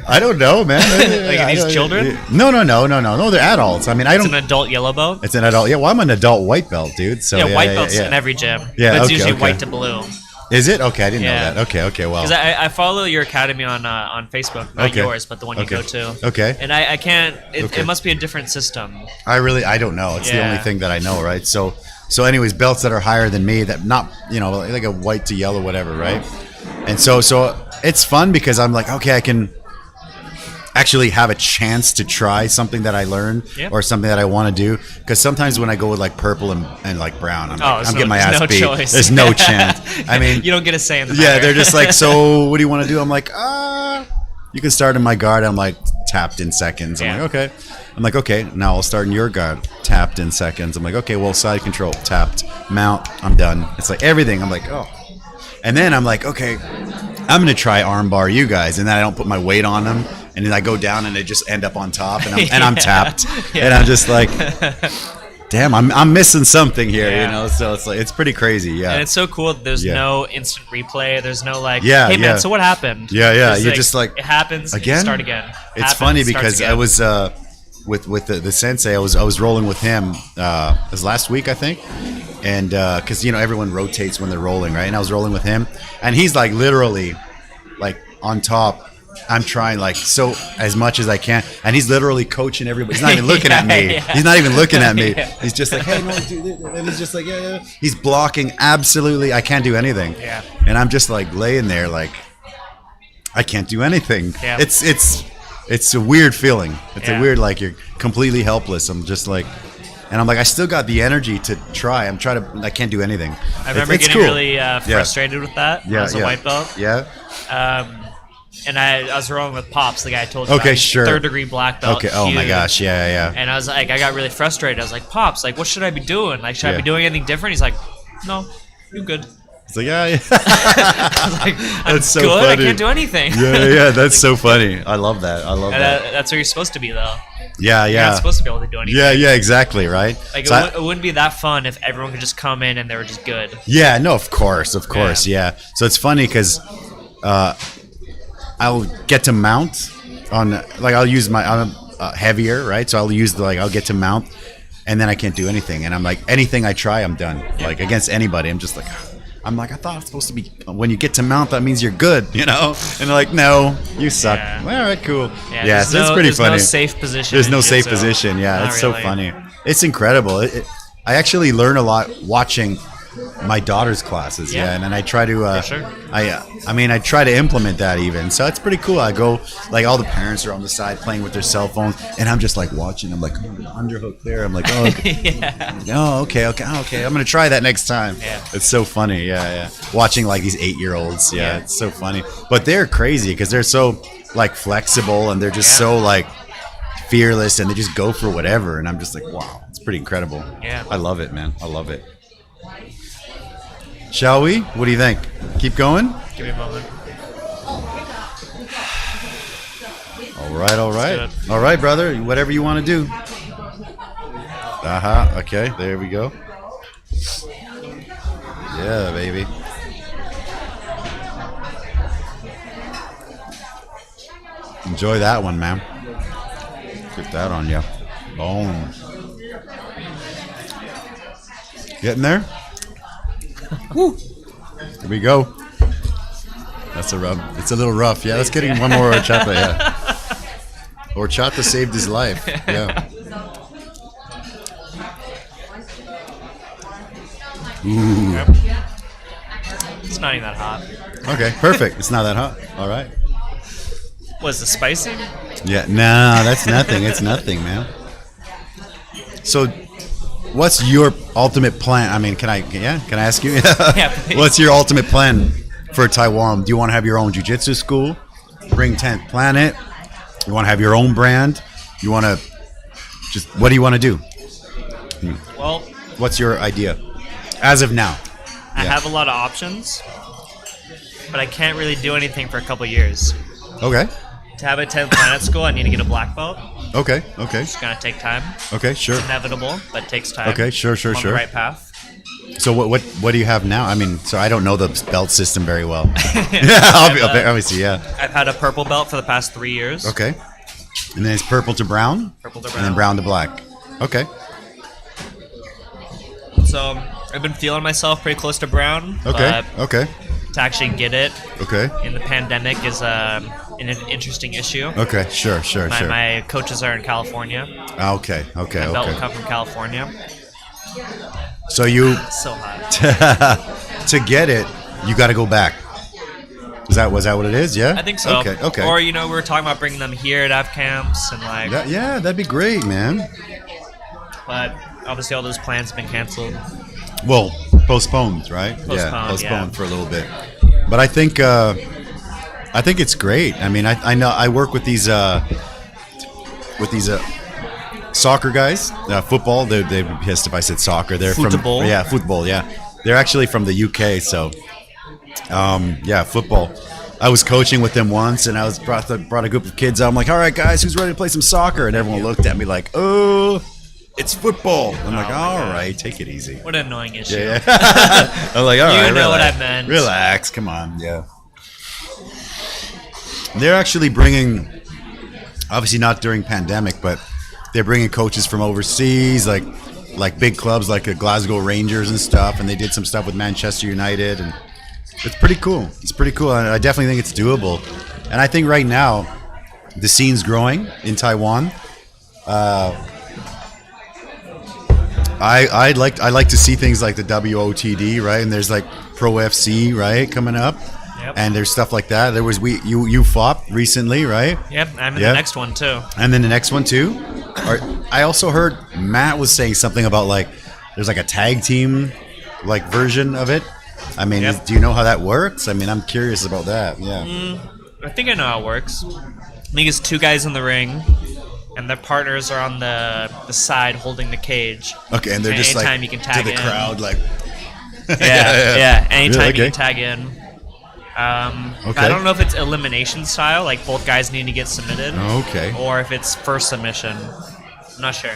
I don't know, man. Like are these children? No, they're adults. I mean, It's an adult yellow belt. It's an adult. Yeah, well, I'm an adult white belt, dude. So Yeah, white belts in every gym. Yeah, but it's okay, usually okay. white to blue. Is it? Okay, I didn't Yeah. know that. Okay, well. Because I follow your academy on Facebook, not Okay. yours, but the one you Okay. go to. Okay. And I can't. Okay. It must be a different system. I don't know. It's the Yeah. only thing that I know, right? So anyways, belts that are higher than me, that not, like a white to yellow, whatever, right? And so it's fun because I'm like, okay, I can actually have a chance to try something that I learned Yep. or something that I want to do. Because sometimes when I go with like purple and like brown, I'm getting my there's ass no beat. choice. There's no chance. I mean, You don't get a say in the yeah, matter. they're just like, so what do you want to do? I'm like, you can start in my guard. I'm like, tapped in seconds. I'm Yeah. like, okay. I'm like, okay, now I'll start in your guard. Tapped in seconds. I'm like, okay, well, side control, tapped, mount, I'm done. It's like everything. I'm like, oh. And then I'm like, okay, I'm going to try arm bar you guys. And then I don't put my weight on them. And then I go down and they just end up on top. And I'm tapped. Yeah. And I'm just like, damn, I'm missing something here, Yeah. So it's like, it's pretty crazy, yeah. And it's so cool. There's Yeah. no instant replay. There's no like, Yeah, hey man, yeah. so what happened? Yeah. It's You're just like, it happens. again? You start again. It's Happens, funny starts because again. I was with the sensei. I was rolling with him. It was last week, I think, and because everyone rotates when they're rolling, right? And I was rolling with him, and he's like literally like on top. I'm trying like so as much as I can, and he's literally coaching everybody. He's not even looking at me. Yeah. He's not even looking at me. Yeah. He's just like, hey, no, dude, and he's just like, yeah. He's blocking absolutely. I can't do anything. Yeah. And I'm just like laying there like I can't do anything. Yeah. It's a weird feeling. It's Yeah. a weird, like you're completely helpless. I'm just like, and I'm like, I still got the energy to try. I can't do anything. I remember It's getting cool. really frustrated with that when I was a white belt. Yeah. And I was rolling with Pops, the guy I told you Okay, about. sure. 3rd degree black belt. Okay. Oh my huge. gosh. Yeah. And I was like, I got really frustrated. I was like, Pops, like, what should I be doing? Like, should I Yeah. be doing anything different? He's like, no, you're good. It's like, yeah. I was like, I'm That's so good. I funny. can't do anything. Yeah. That's so funny. I love that. And that's where you're supposed to be, though. Yeah. You're not supposed to be able to do anything. Yeah. Exactly. Right. Like, So it wouldn't be that fun if everyone could just come in and they were just good. Yeah, no, of course, yeah. So it's funny because I'll get to mount on, like, I'll use my heavier, right? So I'll use I'll get to mount, and then I can't do anything, and I'm like, anything I try, I'm done. Like against anybody, I'm just like, I thought it's supposed to be when you get to mount, that means you're good, And they're like, no, you suck. Yeah. All right, cool. Yeah, So it's pretty funny. There's no safe position. There's in no safe jiu-jitsu. position. Yeah, Not it's so really. funny. It's incredible. I actually learn a lot watching my daughter's classes. Yeah. And then I try to. sure. I try to implement that even. So it's pretty cool. I go like all the parents are on the side playing with their cell phones, and I'm just like watching. I'm like, oh, underhook there. I'm like, oh, okay. Okay. I'm gonna try that next time. Yeah. It's so funny. Yeah. Watching like these 8-year-olds. Yeah, it's so funny. But they're crazy because they're so like flexible and they're just so like fearless and they just go for whatever. And I'm just like, wow, it's pretty incredible. Yeah. I love it, man. I love it. Shall we? What do you think? Keep going? Give me a moment. All right. Let's do it. All right, brother. Whatever you want to do. Okay, there we go. Yeah, baby. Enjoy that one, man. Put that on you. Boom. Getting there? Woo. Here we go. That's a rough. It's a little rough. Yeah, let's get in one more horchata. Yeah. Horchata saved his life. Yeah. Ooh. Yep. It's not even that hot. Okay, perfect. It's not that hot. All right. Was it spicy? Yeah, no, that's nothing. It's nothing, man. So, what's your ultimate plan? I mean, can I ask you? Yeah, please. What's your ultimate plan for Taiwan? Do you want to have your own jiu-jitsu school? Bring 10th Planet? You want to have your own brand? You want to what do you want to do? Well, what's your idea as of now? I have a lot of options, but I can't really do anything for a couple years. Okay. To have a 10th Planet school, I need to get a black belt. Okay. It's going to take time. Okay, sure. It's inevitable, but it takes time. Okay, sure. I'm on the right path. So what do you have now? I mean, so I don't know the belt system very well. Obviously, yeah. I've had a purple belt for the past 3 years. Okay. And then it's purple to brown? Purple to brown. And then brown to black. Okay. So I've been feeling myself pretty close to brown. Okay. But to actually get it in the pandemic is an interesting issue. Okay, sure. My coaches are in California. Okay. My belt will come from California. So you so hot. To get it, you got to go back. Was that what it is? Yeah. I think so. Okay. Or we were talking about bringing them here to have camps and like. Yeah, that'd be great, man. But obviously, all those plans have been canceled. Well, postponed, right? Postponed for a little bit. But I think it's great. I mean, I know I work with these soccer guys, football. They'd be pissed if I said soccer. They're football. From football. Yeah, they're actually from the UK. So, football. I was coaching with them once, and I brought a group of kids out. I'm like, all right, guys, who's ready to play some soccer? And everyone looked at me like, oh, it's football. I'm like, all right, take it easy. What an annoying issue. Yeah. I'm like, all right, you know relax. What I meant. Relax, come on, yeah. They're actually bringing, obviously not during pandemic, but they're bringing coaches from overseas, like big clubs like the Glasgow Rangers and stuff, and they did some stuff with Manchester United, and it's pretty cool. And I definitely think it's doable. And I think right now, the scene's growing in Taiwan. I like to see things like the WOTD, right? And there's like Pro FC, right, coming up. Yep. And there's stuff like that. There was you fought recently, right? Yep, I'm in the next one too. And then the next one too. I also heard Matt was saying something about like there's like a tag team like version of it. I mean, do you know how that works? I mean, I'm curious about that. Yeah. I think I know how it works. I think it's 2 guys in the ring, and their partners are on the side holding the cage. Okay, and they're just anytime like you can tag to the in. crowd, like. Yeah. Anytime Really? you can tag in. I don't know if it's elimination style, like both guys need to get submitted. Okay. Or if it's first submission. I'm not sure.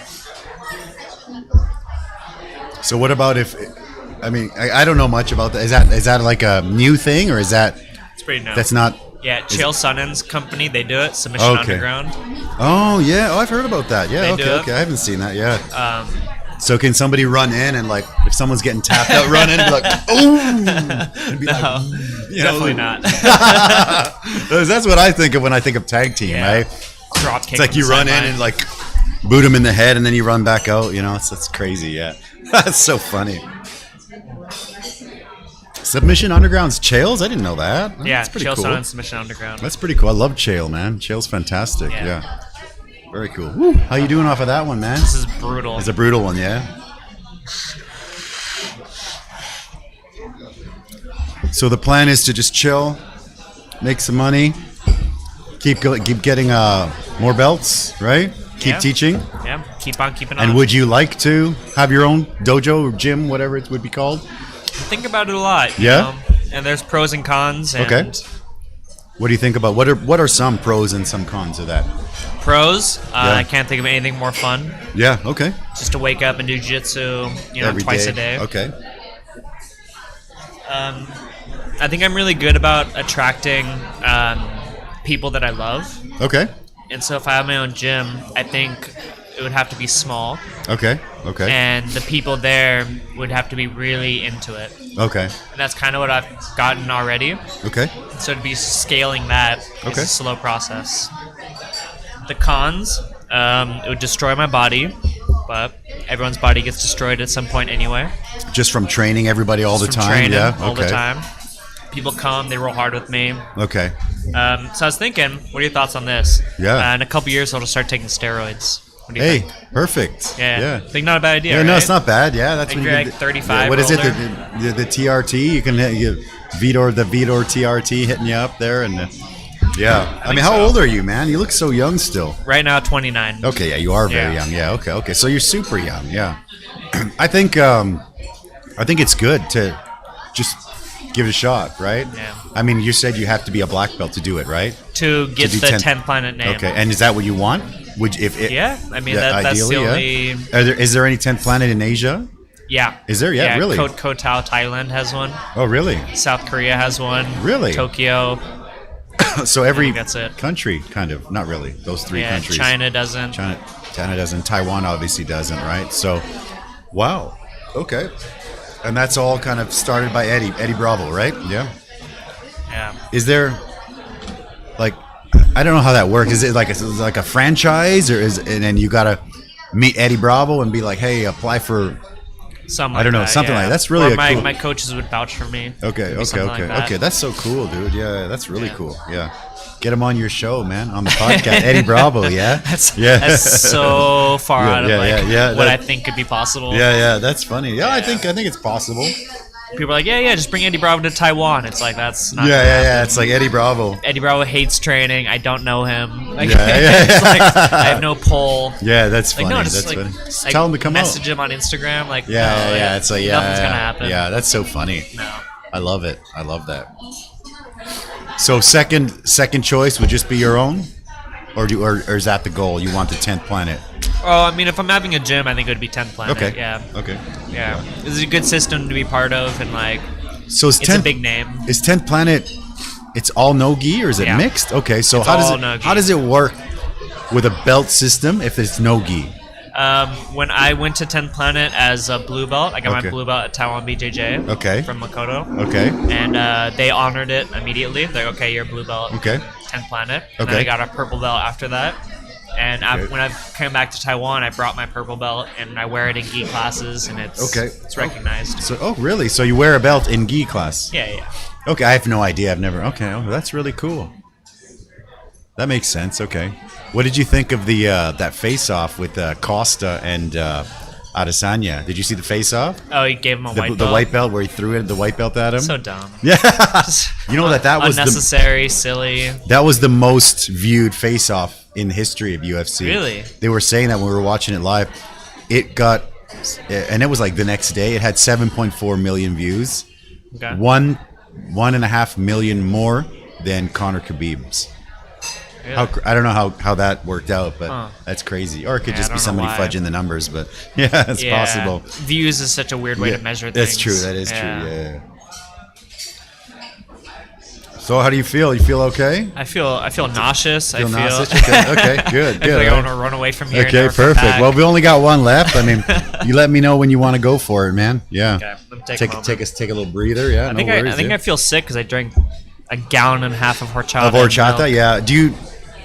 So what about if? I mean, I don't know much about that. Is that like a new thing, or is that? It's pretty new. That's not. Yeah, Chael Sonnen's company, they do it. Submission Underground. Oh yeah, I've heard about that. Yeah, They do it. okay. I haven't seen that yet. So can somebody run in and like, if someone's getting tapped out, run in and be like, oh, and be No, definitely not. That's what I think of when I think of tag team, right? Drop kick. It's like you run in and like boot him in the head, and then you run back out. You know, that's crazy. Yeah, that's so funny. Submission Underground's Chael's? I didn't know that. Yeah, that's pretty Chael cool. Sonnen Submission Underground. That's pretty cool. I love Chael, man. Chael's fantastic. Yeah. Very cool. Woo. How you doing off of that one, man? This is brutal. It's a brutal one, yeah? So the plan is to just chill, make some money, keep getting more belts, right? Keep teaching. Yeah, keep on keeping on. And would you like to have your own dojo or gym, whatever it would be called? Think about it a lot. You know? And there's pros and cons. And okay. What do you think about what are some pros and some cons of that? Pros, I can't think of anything more fun. Yeah. Okay. Just to wake up and do jiu-jitsu, every twice day. A day. Okay. I think I'm really good about attracting people that I love. Okay. And so if I have my own gym, I think it would have to be small. Okay. And the people there would have to be really into it. Okay. And that's kind of what I've gotten already. Okay. So to be scaling that is a slow process. The cons, it would destroy my body, but everyone's body gets destroyed at some point anyway. Just from training everybody all the time? Training yeah. all the time. People come, they roll hard with me. Okay. So I was thinking, what are your thoughts on this? Yeah. In a couple years, I'll just start taking steroids. What do you Hey, think? perfect. Yeah. Think not a bad idea. Yeah, right? no, it's not bad. Yeah, that's Like when you're you like 35 what or is it? older? The TRT. You can get Vitor TRT hitting you up there, and yeah. I mean, how so. old are you, man? You look so young still. Right now, 29. Okay, yeah, you are very Yeah. young. Yeah, okay. So you're super young. Yeah. I think it's good to just give it a shot, right? Yeah. I mean, you said you have to be a black belt to do it, right? To get do the 10 10th planet name. Okay, and is that what you want? Would you, if it, Yeah, I mean, yeah, that's the ideally, only... Is there any 10th planet in Asia? Yeah. Is there? Yeah, really? Koh Tao, Thailand has one. Oh, really? South Korea has one. Really? Tokyo. So every that's it. country, kind of, not really. Those three Yeah, countries. China doesn't. China doesn't. Taiwan obviously doesn't, right? So, wow. Okay. And that's all kind of started by Eddie Bravo, right? Yeah. Yeah. Is there, like, I don't know how that works. Is it like a franchise, or and then you gotta meet Eddie Bravo and be like, hey, apply for? Something I don't know, like that, something yeah. like that. That's really or cool. my coaches would vouch for me. Okay. Maybe something like that. Okay. That's so cool, dude. Yeah, that's really Yeah. cool. Yeah. Get him on your show, man, on the podcast. Eddie Bravo, yeah? That's so far Yeah, out of yeah, what that- I think could be possible. Yeah, that's funny. Yeah, I think it's possible. People are like, yeah, just bring Eddie Bravo to Taiwan. It's like, that's not Yeah, gonna happen. it's like Eddie Bravo. Eddie Bravo hates training. I don't know him. Like, Yeah. it's like, I have no pull. Yeah, that's funny. Like, no, just That's like, funny. Just like, tell him to come out. message him on Instagram. Like, Yeah, no, yeah, it's like, yeah, nothing's gonna happen. Yeah, that's so funny. No. I love it. I love that. So second choice would just be your own, or is that the goal? You want the 10th planet? Oh, I mean, if I'm having a gym, I think it would be 10th Planet. Okay. Yeah. Okay. Yeah. This is a good system to be part of, and like, So it's a big name. Is 10th planet? It's all no-gi, or is it Yeah. mixed? Okay. So It's how does all it no-gi. how does it work with a belt system if it's no-gi? When I went to 10th Planet as a blue belt, I got Okay. my blue belt at Taiwan BJJ. Okay. From Makoto. Okay. And they honored it immediately. They're like, okay, you're a blue belt. Okay. 10th Planet. And Okay. then I got a purple belt after that. And Okay. when I came back to Taiwan, I brought my purple belt and I wear it in gi classes, and it's recognized. So really? So you wear a belt in gi class? Yeah. Okay. I have no idea. I've never. Okay. Oh, that's really cool. That makes sense. Okay. What did you think of the that face-off with Costa and Adesanya? Did you see the face-off? Oh, he gave him a white The belt. white belt where he threw the white belt at him? So dumb. Yeah. You know that was unnecessary, silly. that was the most viewed face-off in the history of UFC. Really? They were saying that when we were watching it live. It got, and it was like the next day. It had 7.4 million views. Okay. 1.5 million more than Conor Khabib's. Really? I don't know how that worked out, but Huh. that's crazy. Or it could Yeah, just I be don't somebody know why. fudging the numbers, but yeah, it's possible. Views is such a weird way to measure things. That's true. That is true. Yeah. So how do you feel? You feel okay? I feel nauseous. Feel nauseous? Okay, good. I feel like I All want right. to run away from here. and Okay, never come perfect. back. Well, we only got one left. I mean, you let me know when you want to go for it, man. Yeah. Okay, let me take a moment. Take a little breather. Yeah. I think no worries, I think yeah. I feel sick because I drank a gallon and a half of horchata. Of horchata, milk. yeah. Do you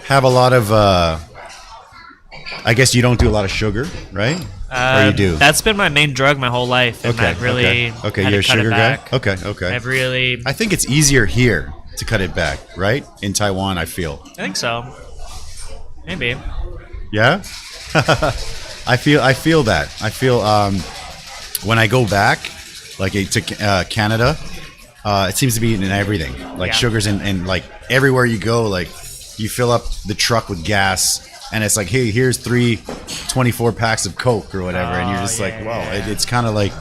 have a lot of? I guess you don't do a lot of sugar, right? Or you do? That's been my main drug my whole life, and Okay. I've really Okay. had You're a to cut sugar it guy. back. Okay. I've really, I think it's easier here to cut it back, right? In Taiwan, I feel. I think so. Maybe. Yeah. I feel that. I feel when I go back, like to Canada, it seems to be in everything. Like Yeah. sugars and like everywhere you go, like you fill up the truck with gas. And it's like, hey, here's 24 packs of Coke or whatever, and you're just Oh, like, yeah, wow, yeah. it's kind of like,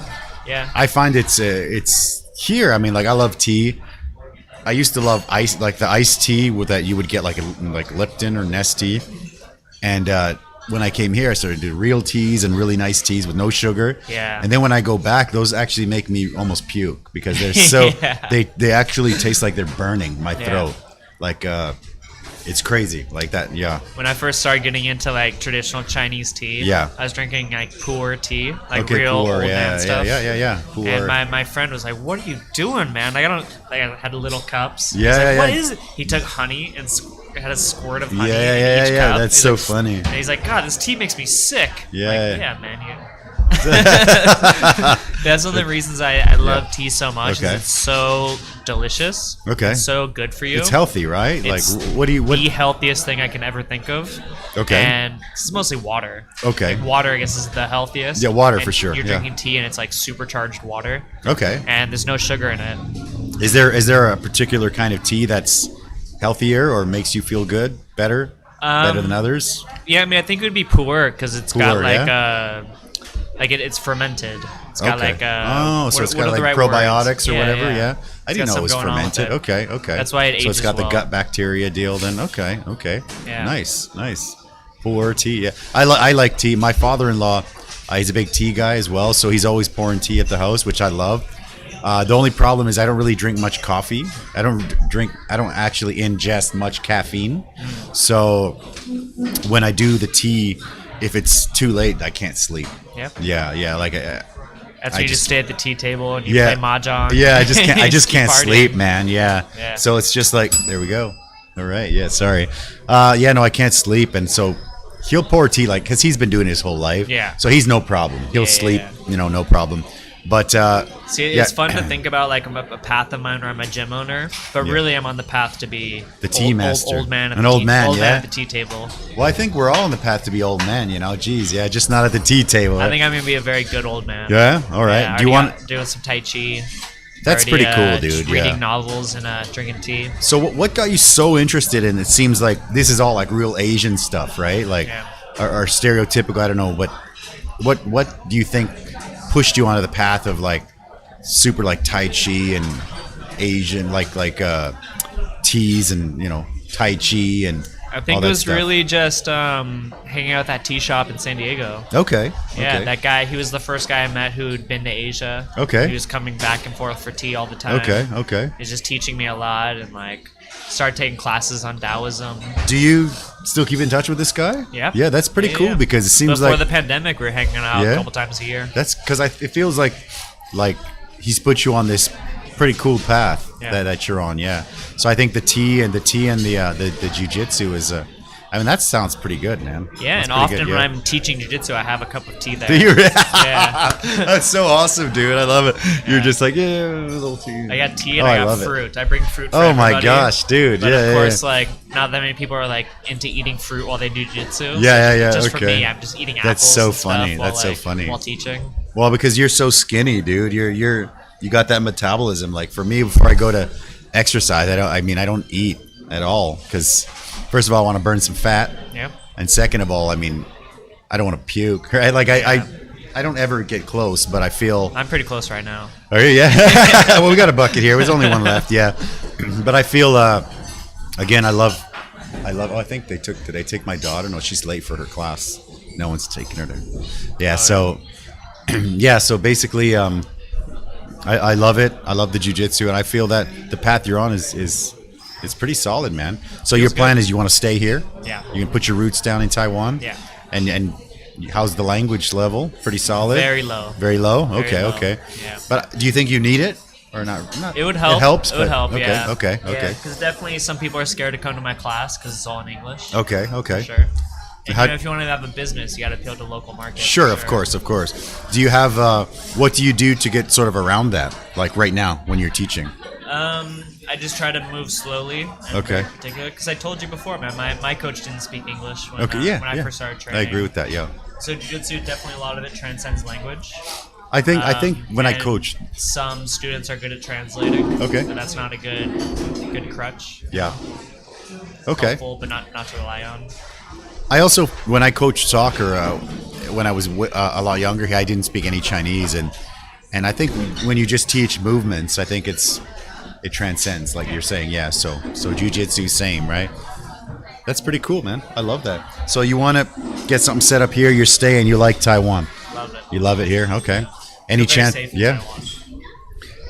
Yeah. I find it's here. I mean, like I love tea. I used to love ice, like the iced tea with that you would get like Lipton or Nestea. And when I came here, I started to do real teas and really nice teas with no sugar. Yeah. And then when I go back, those actually make me almost puke because they're so Yeah. they actually taste like they're burning my Yeah. throat. Like it's crazy like that. Yeah. When I first started getting into like traditional Chinese tea, Yeah. I was drinking like pu'er tea, like Okay, real pu'er, old yeah, man stuff. Yeah. Pu'er. And my friend was like, "What are you doing, man? Like I had little cups." Yeah, He's like, yeah, What yeah. is it? He took honey and had a squirt of honey Yeah, in each yeah. cup. That's He's so like, funny. And he's like, "God, this tea makes me sick." I'm Yeah. like, yeah, man. That's one of the reasons I love tea so much. Okay. It's so delicious. Okay. It's so good for you. It's healthy, right? It's what do you? What? the healthiest thing I can ever think of. Okay. And it's mostly water. Okay. Like water, I guess, is the healthiest. Yeah, water And for sure. You're Yeah. drinking tea, and it's like supercharged water, Okay. and there's no sugar in it. Is there a particular kind of tea that's healthier or makes you feel good, better than others? Yeah, I mean, I think it would be pu'er because it's got Pu'er, like it's fermented. It's got Okay. like so it's what got are the like right probiotics words? or whatever. Yeah. I It's didn't got know it was something going on with fermented. it. Okay. That's why it So it's ages got the well. gut bacteria deal then. Okay. Yeah. Nice. Pour tea. Yeah. I like tea. My father-in-law, he's a big tea guy as well, so he's always pouring tea at the house, which I love. The only problem is I don't really drink much coffee. I don't actually ingest much caffeine. So when I do the tea, if it's too late, I can't sleep. Yep. Yeah. Like That's when you just stay at the tea table and you yeah, play mahjong. Yeah, I just Keep can't partying. sleep, man. Yeah. So it's just like, there we go. All right. Yeah. Sorry. No, I can't sleep, and so he'll pour tea because he's been doing it his whole life. Yeah. So he's no problem. He'll sleep. No problem. But See, it's fun to think about like I'm a path of mine where I'm a gym owner, but really I'm on the path to be the tea master, old man, old man at the tea table. Well, I think we're all on the path to be old men. Geez, yeah, just not at the tea table. I think I'm gonna be a very good old man. Yeah. All right. Yeah, Do you want? doing some tai chi? That's pretty cool, dude. Just reading novels and drinking tea. So what got you so interested in? It seems like this is all like real Asian stuff, right? Like, or stereotypical. I don't know. What do you think pushed you onto the path of like super like Tai Chi and Asian like teas and Tai Chi and I think it was really just hanging out at that tea shop in San Diego. Okay. Yeah, that guy, he was the first guy I met who'd been to Asia. Okay. He was coming back and forth for tea all the time. Okay. He was just teaching me a lot and like started taking classes on Taoism. Do you still keep in touch with this guy? Yeah. Yeah, that's pretty cool because it seems Before like the pandemic, we were hanging out a couple times a year. That's because it feels like he's put you on this pretty cool path that you're on. Yeah. So I think the tea and the jiu-jitsu is that sounds pretty good, man. Yeah, that's and often when I'm teaching jiu-jitsu, I have a cup of tea there. Do you? Yeah. That's so awesome, dude. I love it. You're just like, a little tea. I got tea and I got fruit. I bring fruit for Oh everybody. my gosh, dude. But of course, like, not that many people are like into eating fruit while they do jiu-jitsu. Yeah. Just okay. for me, I'm just eating apples. That's so and stuff funny. While, That's so funny. While teaching. Well, because you're so skinny, dude. You got that metabolism. Like for me, before I go to exercise, I don't eat at all because first of all, I want to burn some fat. Yeah. And second of all, I don't want to puke. Right? Like I don't ever get close, but I feel I'm pretty close right now. Oh yeah. Well, we got a bucket here. There's only one left. Yeah. But I feel again, I love. Oh, I think did they take my daughter? No, she's late for her class. No one's taking her there. Yeah. So so basically, I love it. I love the jiu-jitsu, and I feel that the path you're on is pretty solid, man. So your plan is you want to stay here? Yeah. You can put your roots down in Taiwan? Yeah. And how's the language level? Pretty solid? Very low. Very low? Very low. Okay. Yeah. But do you think you need it? Or not? It would help. It helps? It would help, yeah. Okay. Yeah, because definitely some people are scared to come to my class because it's all in English. Okay. For sure. And if you want to have a business, you got to appeal to local markets. Sure, of course. Do you have, what do you do to get sort of around that, like right now when you're teaching? I just try to move slowly. Okay. Because I told you before, man, my coach didn't speak English when, when I first started training. I agree with that, yeah. So jiu-jitsu, definitely a lot of it transcends language. I think when I coach, some students are good at translating. Okay. But that's not a good crutch. Yeah. Okay. Helpful, but not to rely on. I also, when I coached soccer, when I was a lot younger, I didn't speak any Chinese, and I think when you just teach movements, I think it transcends, like you're saying, yeah. So jiu-jitsu, same, right? That's pretty cool, man. I love that. So you want to get something set up here? You're staying. You like Taiwan? Love it. You love it here? Okay. Any chance? Safe in Taiwan.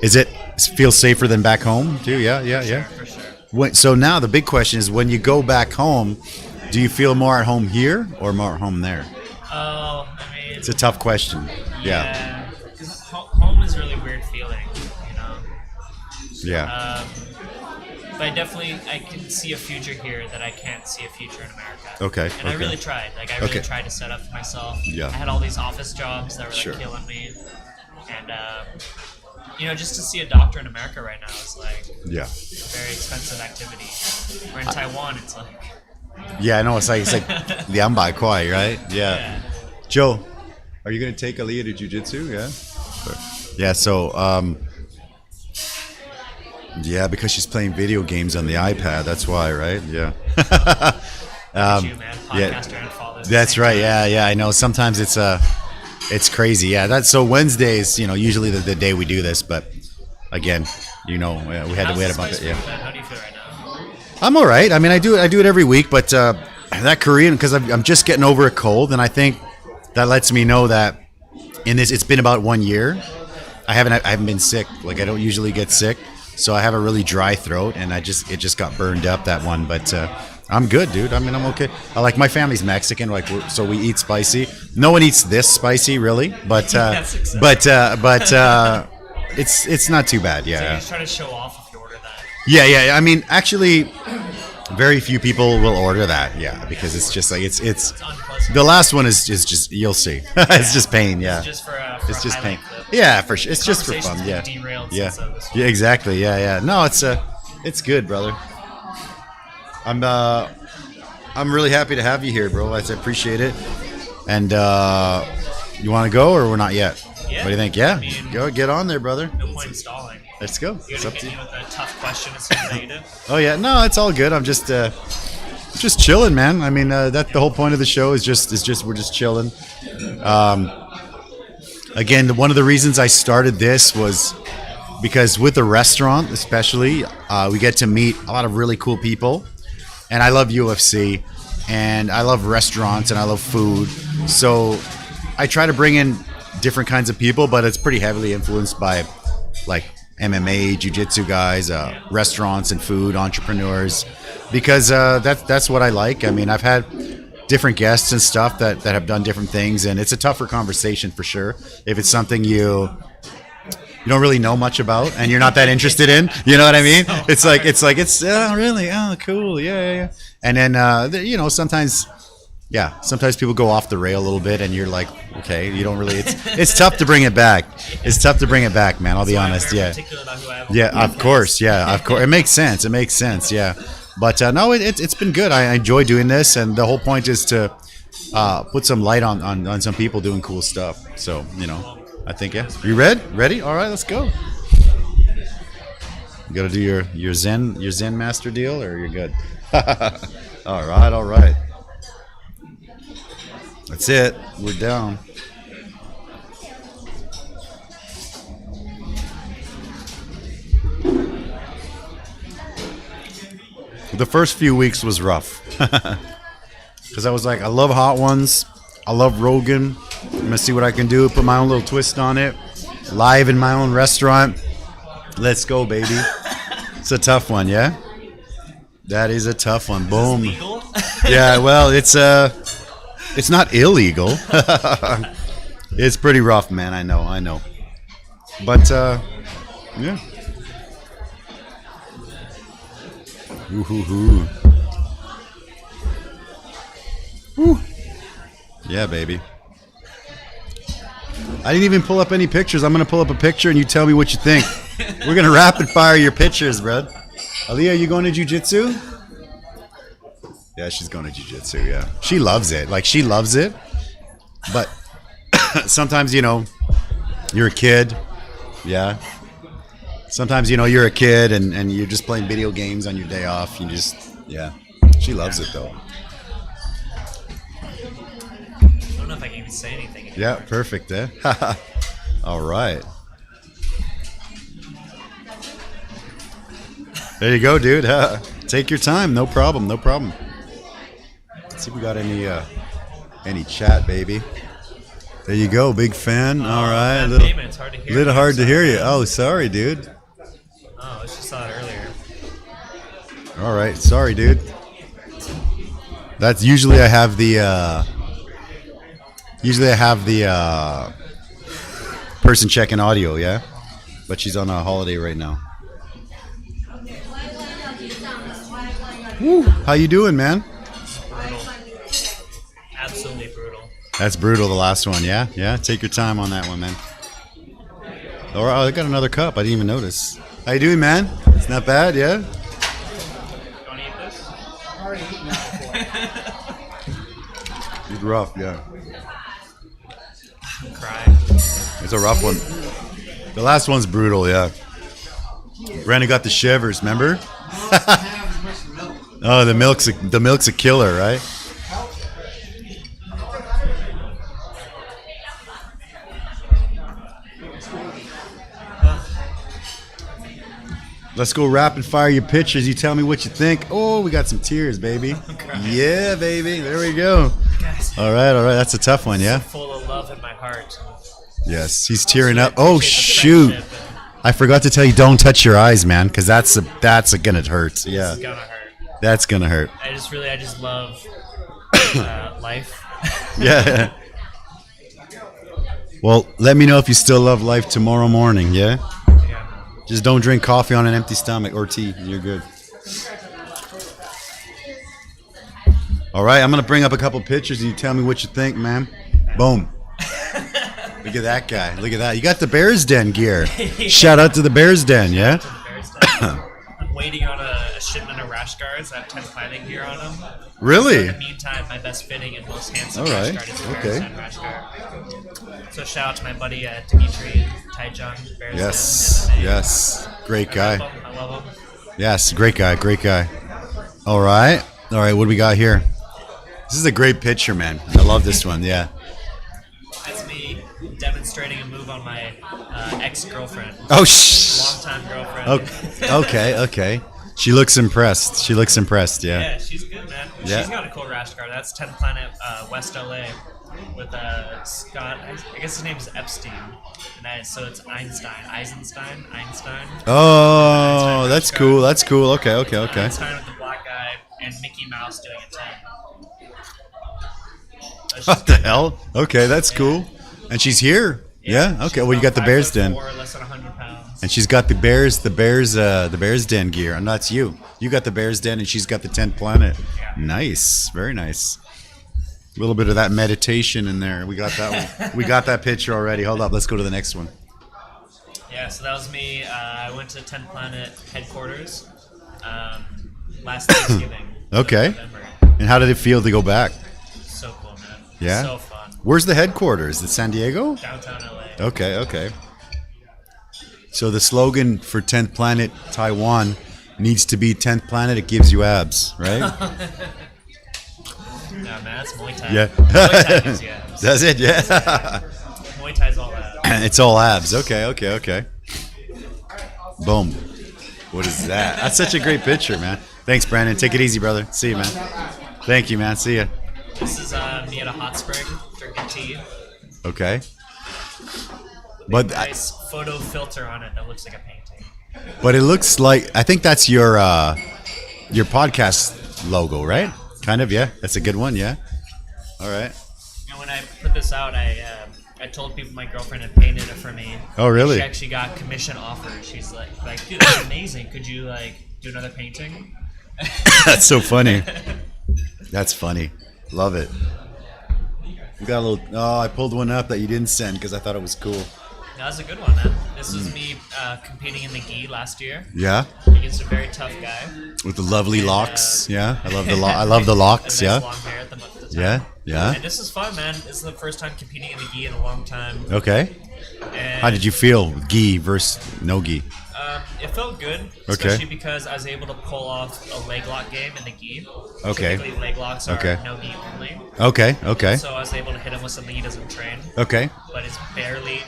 Is it feel safer than back home too? Yeah. For sure. So now the big question is, when you go back home, do you feel more at home here or more at home there? Oh, it's a tough question. Yeah. Because home is a really weird feeling, you know. Yeah. But I can see a future here that I can't see a future in America. Okay. And I really tried. Like I really tried to set up for myself. I had all these office jobs that were like killing me, and just to see a doctor in America right now is like a very expensive activity. Where in Taiwan, it's like I know it's like 200块, right? Yeah. Joe, are you gonna take Aaliyah to jiu-jitsu? Yeah. So because she's playing video games on the iPad. That's why, right? Yeah. Podcaster and father. That's right. Yeah. I know. Sometimes it's crazy. Yeah. That's so Wednesdays. Usually the day we do this, but again, we had a bump it. Yeah. How do you feel right now? I'm all right. I mean, I do it every week, but that Korean, because I'm just getting over a cold, and I think that lets me know that it's been about 1 year. I haven't been sick. Like I don't usually get sick. So I have a really dry throat, and it just got burned up, that one. But I'm good, dude. I mean, I'm okay. My family's Mexican, so we eat spicy. No one eats this spicy, really, but it's not too bad. Yeah. So you're just trying to show off if you order that. Yeah. I mean, actually, very few people will order that. Yeah, because it's just like it's unpleasant. The last one is just you'll see. It's just pain. Yeah. It's just for it's just pain. Clip. Yeah, for sure. It's just for fun. Yeah. Yeah, exactly. Yeah. No, it's good, brother. I'm really happy to have you here, bro. I appreciate it. And you want to go, or we're not yet? Yeah. What do you think? Yeah. I mean, go get on there, brother. No point in stalling. Let's go. You're gonna hit me with a tough question as soon as you do. Oh yeah, no, it's all good. I'm just chilling, man. I mean, the whole point of the show is just we're just chilling. Again, one of the reasons I started this was because with the restaurant, especially, we get to meet a lot of really cool people, and I love UFC, and I love restaurants, and I love food. So I try to bring in different kinds of people, but it's pretty heavily influenced by like MMA, jiu-jitsu guys, restaurants and food entrepreneurs, because that's what I like. I mean, I've had different guests and stuff that have done different things, and it's a tougher conversation for sure if it's something you don't really know much about and you're not that interested in. You know what I mean? It's really cool, yeah. And then sometimes people go off the rail a little bit, and you're like, okay, you don't really. It's tough to bring it back. It's tough to bring it back, man. I'll be honest. Yeah. Of course. It makes sense. Yeah. But no, it's been good. I enjoy doing this, and the whole point is to put some light on some people doing cool stuff. So I think You ready? All right, let's go. You got to do your Zen master deal, or you're good. All right. That's it. We're down. The first few weeks was rough because I was like, I love hot ones. I love Rogan. I'm going to see what I can do. Put my own little twist on it. Live in my own restaurant. Let's go, baby. It's a tough one, yeah? That is a tough one. Boom. Is this legal? Yeah, well, it's not illegal. It's pretty rough, man. I know. But, yeah. Ooh. Woo. Yeah, baby. I didn't even pull up any pictures. I'm going to pull up a picture and you tell me what you think. We're going to rapid fire your pictures, bro. Aaliyah, you going to jiu-jitsu? Yeah, she's going to jiu-jitsu, yeah. She loves it. She loves it. But sometimes, you're a kid. Yeah. Sometimes, you're a kid and you're just playing video games on your day off. She loves it, though. I don't know if I can even say anything anymore. Yeah, perfect, eh? All right. There you go, dude. Take your time. No problem. Let's see if we got any chat, baby. There you go, big fan. All right. It's hard to hear. Little hard to hear you. Oh, sorry, dude. Oh, I just saw it earlier. All right. Sorry, dude. That's usually I have the person checking audio, yeah? But she's on a holiday right now. Woo. How you doing, man? Brutal. Absolutely brutal. That's brutal, the last one, yeah? Yeah, take your time on that one, man. Oh, I got another cup. I didn't even notice. How you doing, man? It's not bad, yeah? You want to eat this? I've already eaten that before. It's rough, yeah. I'm crying. It's a rough one. The last one's brutal, yeah. Brandon got the shivers, remember? Oh, the milk's a killer, right? Let's go rapid fire your pictures. You tell me what you think. Oh, we got some tears, baby. Yeah, baby. There we go. All right. That's a tough one, yeah? Full of love in my heart. Yes, he's tearing up. Oh, shoot. I forgot to tell you, don't touch your eyes, man, because that's gonna hurt. Yeah, It's gonna hurt. that's gonna hurt. I just love life. Yeah. Well, let me know if you still love life tomorrow morning, yeah? Yeah. Just don't drink coffee on an empty stomach or tea. You're good. All right, I'm going to bring up a couple pictures and you tell me what you think, man. Boom. Look at that guy. Look at that. You got the Bears Den gear. Shout out to the Bears Den, yeah? To the Bears Den. I'm waiting on a shipment of rash guards. I have 10 planning gear on them. Really? In the meantime, my best fitting and most handsome All right. rash guard is the Okay. Bears Den rash guard. So shout out to my buddy Dimitri and Taiwan, Bears Yes. Den. MMA. Yes. Great guy. I love him. Yes, great guy. Great guy. All right. All right, what do we got here? This is a great picture, man. I love this one, yeah. That's me demonstrating a move on my ex-girlfriend. Oh, Longtime girlfriend. Okay. She looks impressed. Yeah. Yeah, she's good, man. Yeah. She's got a cool rash guard. That's 10th Planet West LA with Scott. I guess his name is Epstein. And so it's Eisenstein. Oh, that's cool. Okay. Einstein with the black guy and Mickey Mouse doing a 10. What the hell? Okay, that's cool. And she's here. Yeah. Okay. Well, you got the Bears Den, 5'4", less than 100 pounds. and she's got the Bears Den gear, and that's you. You got the Bears Den, and she's got the 10th Planet. Yeah. Nice. Very nice. A little bit of that meditation in there. We got that one. We got that picture already. Hold up. Let's go to the next one. Yeah, so that was me. I went to 10th Planet headquarters last Thanksgiving. Okay. November. And how did it feel to go back? So cool, man. Yeah? So fun. Where's the headquarters? Is it San Diego? Downtown LA. Okay. So the slogan for 10th Planet Taiwan needs to be 10th Planet, it gives you abs, right? Nah, man, that's Muay Thai. Yeah. Muay Thai gives you abs. That's it, yeah. Muay Thai's all that. It's all abs. Okay. Boom. What is that? That's such a great picture, man. Thanks, Brandon. Take it easy, brother. See you, man. Thank you, man. See ya. This is me at a hot spring drinking tea. Okay. But Nice photo filter on it that looks like a painting. But it looks like, I think that's your podcast logo, right? Kind of, yeah. That's a good one, yeah. All right. And when I put this out, I told people my girlfriend had painted it for me. Oh, really? She actually got commission offers. She's like, dude, that's amazing. Could you do another painting? That's so funny. That's funny. Love it. We got a little. Oh, I pulled one up that you didn't send because I thought it was cool. That was a good one, man. This was me competing in the gi last year Yeah, against a very tough guy. with the lovely And, locks. Yeah, I love the I love the locks. A nice Yeah, long hair at the time. yeah. And this is fun, man. This is the first time competing in the gi in a long time. Okay. And How did you feel? Gi versus no gi. It felt good, especially because I was able to pull off a leg lock game in the gi. Okay. Typically, leg locks are Okay. no gi only. Okay. So I was able to hit him with something he doesn't train, Okay. but it's barely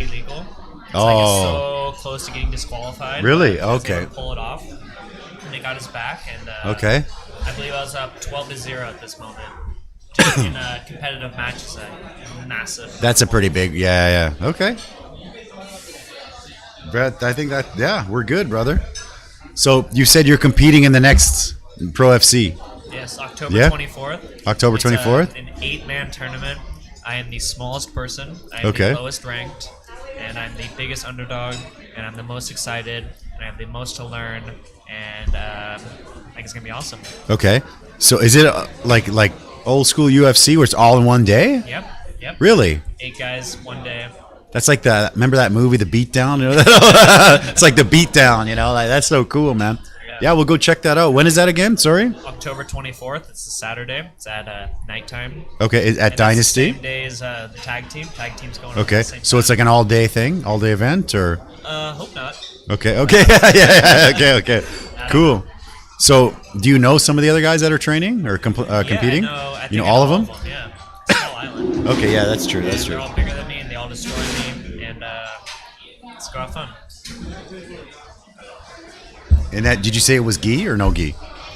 legal. It's Oh. like it's so close to getting disqualified. Really? I was able Okay. to pull it off, and they got his back. And Okay. I believe I was up 12-0 at this moment. Just in competitive matches, massive. That's a pretty big. Yeah. Okay. Brett, I think that. Yeah, we're good, brother. So you said you're competing in the next Pro FC. Yes, October Yeah? 24th. October It's 24th? an 8-man tournament. I am the smallest person. I am Okay. the lowest ranked. And I'm the biggest underdog. And I'm the most excited. And I have the most to learn, and I think it's gonna be awesome. Okay. So is it like old school UFC where it's all in one day? Yep. Really? 8 guys, 1 day. That's like remember that movie, The Beatdown? You know, it's like The Beatdown, you know, like that's so cool, man. Yeah, we'll go check that out. When is that again? Sorry? October 24th. It's a Saturday. It's at nighttime. Okay, at Dynasty? It's the same day as the tag team. Tag team's going on Okay, at the same so it's time. like an all-day thing? All-day event, or? Hope not. Okay, yeah, okay. Cool. So, do you know some of the other guys that are training or competing? Yeah, I you know think all of them? Yeah. It's a small island. Okay, yeah, that's true. That's They're true. all bigger than me, and they all destroy me, and let's go have fun. And that, did you say it was gi or no gi?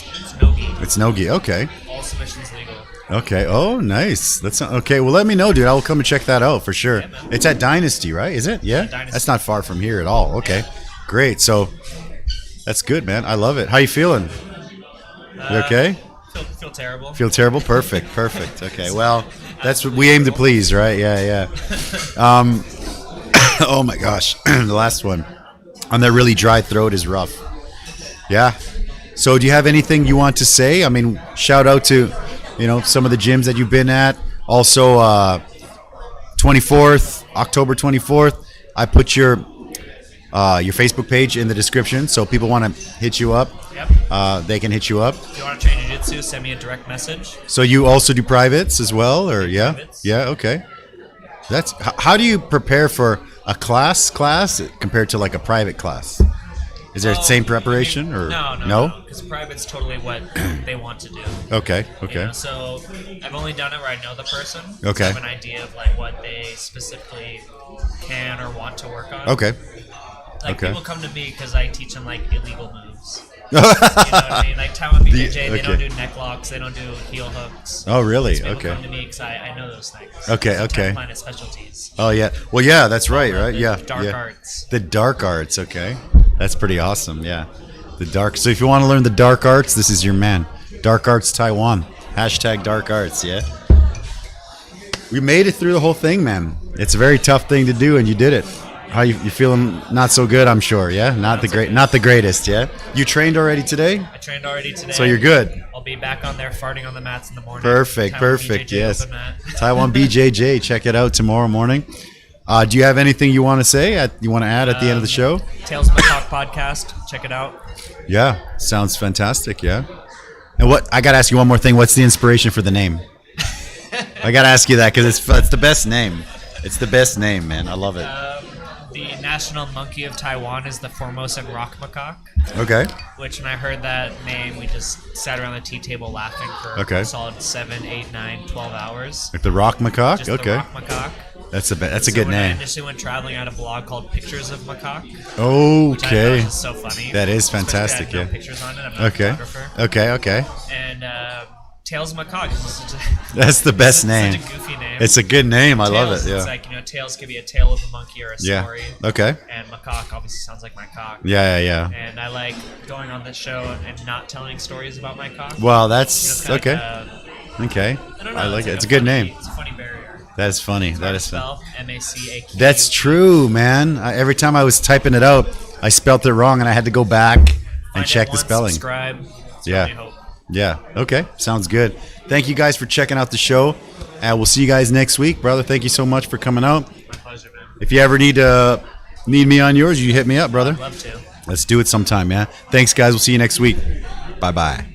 It's no gi. It's no gi. Okay. All submissions legal. Okay. Oh, nice. That's okay. Well, let me know, dude. I will come and check that out for sure. Yeah, man. It's at Dynasty, right? Is it? Yeah. Dynasty. That's not far from here at all. Okay. Great. So that's good, man. I love it. How you feeling? You okay? Feel terrible. Feel terrible? Perfect. Okay. Well, that's what we aim to please, right? Yeah. Oh my gosh. The last one on that really dry throat is rough. Yeah. So do you have anything you want to say? I mean, shout out to, some of the gyms that you've been at. Also, October 24th, I put your Facebook page in the description. So people want to hit you up. Yep. They can hit you up. If you want to train jiu-jitsu, send me a direct message. So you also do privates as well, or yeah? Privates. Yeah, okay. How do you prepare for a class compared to like a private class? Is there the same preparation or no? Because private's totally what they want to do. Okay. So I've only done it where I know the person. Okay. So I have an idea of like what they specifically can or want to work on. Okay. People come to me because I teach them like illegal moves. You know what I mean? Like Taiwan BJJ, they don't do neck locks, they don't do heel hooks. Oh, really? So people Okay. come to me because I know those things. Okay. Planet specialties. Oh, yeah. Well, yeah, that's right, right? The Yeah. dark yeah. arts. The dark arts, okay. That's pretty awesome, yeah. The dark. So if you want to learn the dark arts, this is your man. Dark Arts Taiwan. # dark arts, yeah. We made it through the whole thing, man. It's a very tough thing to do, and you did it. How you feeling? Not so good, I'm sure, yeah? Not the greatest, yeah? You trained already today? I trained already today. So you're good. I'll be back on there farting on the mats in the morning. Perfect, Taiwan perfect, BJJ yes. open mat. Taiwan BJJ, check it out tomorrow morning. Do you have anything you want to say? You want to add at the end of the show? Tales of Macaque podcast. Check it out. Yeah, sounds fantastic, yeah. And I got to ask you one more thing. What's the inspiration for the name? I got to ask you that because it's the best name. It's the best name, man. I love it. The national monkey of Taiwan is the Formosan rock macaque. Okay. Which, when I heard that name, we just sat around the tea table laughing for a solid 7, 8, 9, 12 hours. Like the rock macaque? Just Okay. the rock macaque. That's a good When I name. initially went traveling, I had a blog called Pictures of Macaque. Which I Okay. thought was so funny. That is Especially fantastic, I had no yeah. pictures on it. I'm not a Okay. photographer. Okay. And Tales of Macaque is just such a, That's the best name. such a goofy name. It's a good name. I love Tales, it. Yeah. It's like, Tales could be a tale of a monkey or a Yeah. story. Okay. And macaque obviously sounds like my cock. Yeah. And I like going on this show and not telling stories about my cock. Well, It's that's kinda okay. Like Okay. I don't know. I like it. like It's a good funny- name. It's a funny barrier. That is funny. It's That hard is to fun. spell. MACAQUE. That's true, man. Every time I was typing it out, I spelt it wrong, and I had to go back and Find check it the once, spelling. Subscribe. It's Yeah. my only hope. Yeah. Okay. Sounds good. Thank you guys for checking out the show. We'll see you guys next week, brother. Thank you so much for coming out. My pleasure, man. If you ever need me on yours, you hit me up, brother. I'd love to. Let's do it sometime, yeah. Thanks, guys. We'll see you next week. Bye-bye.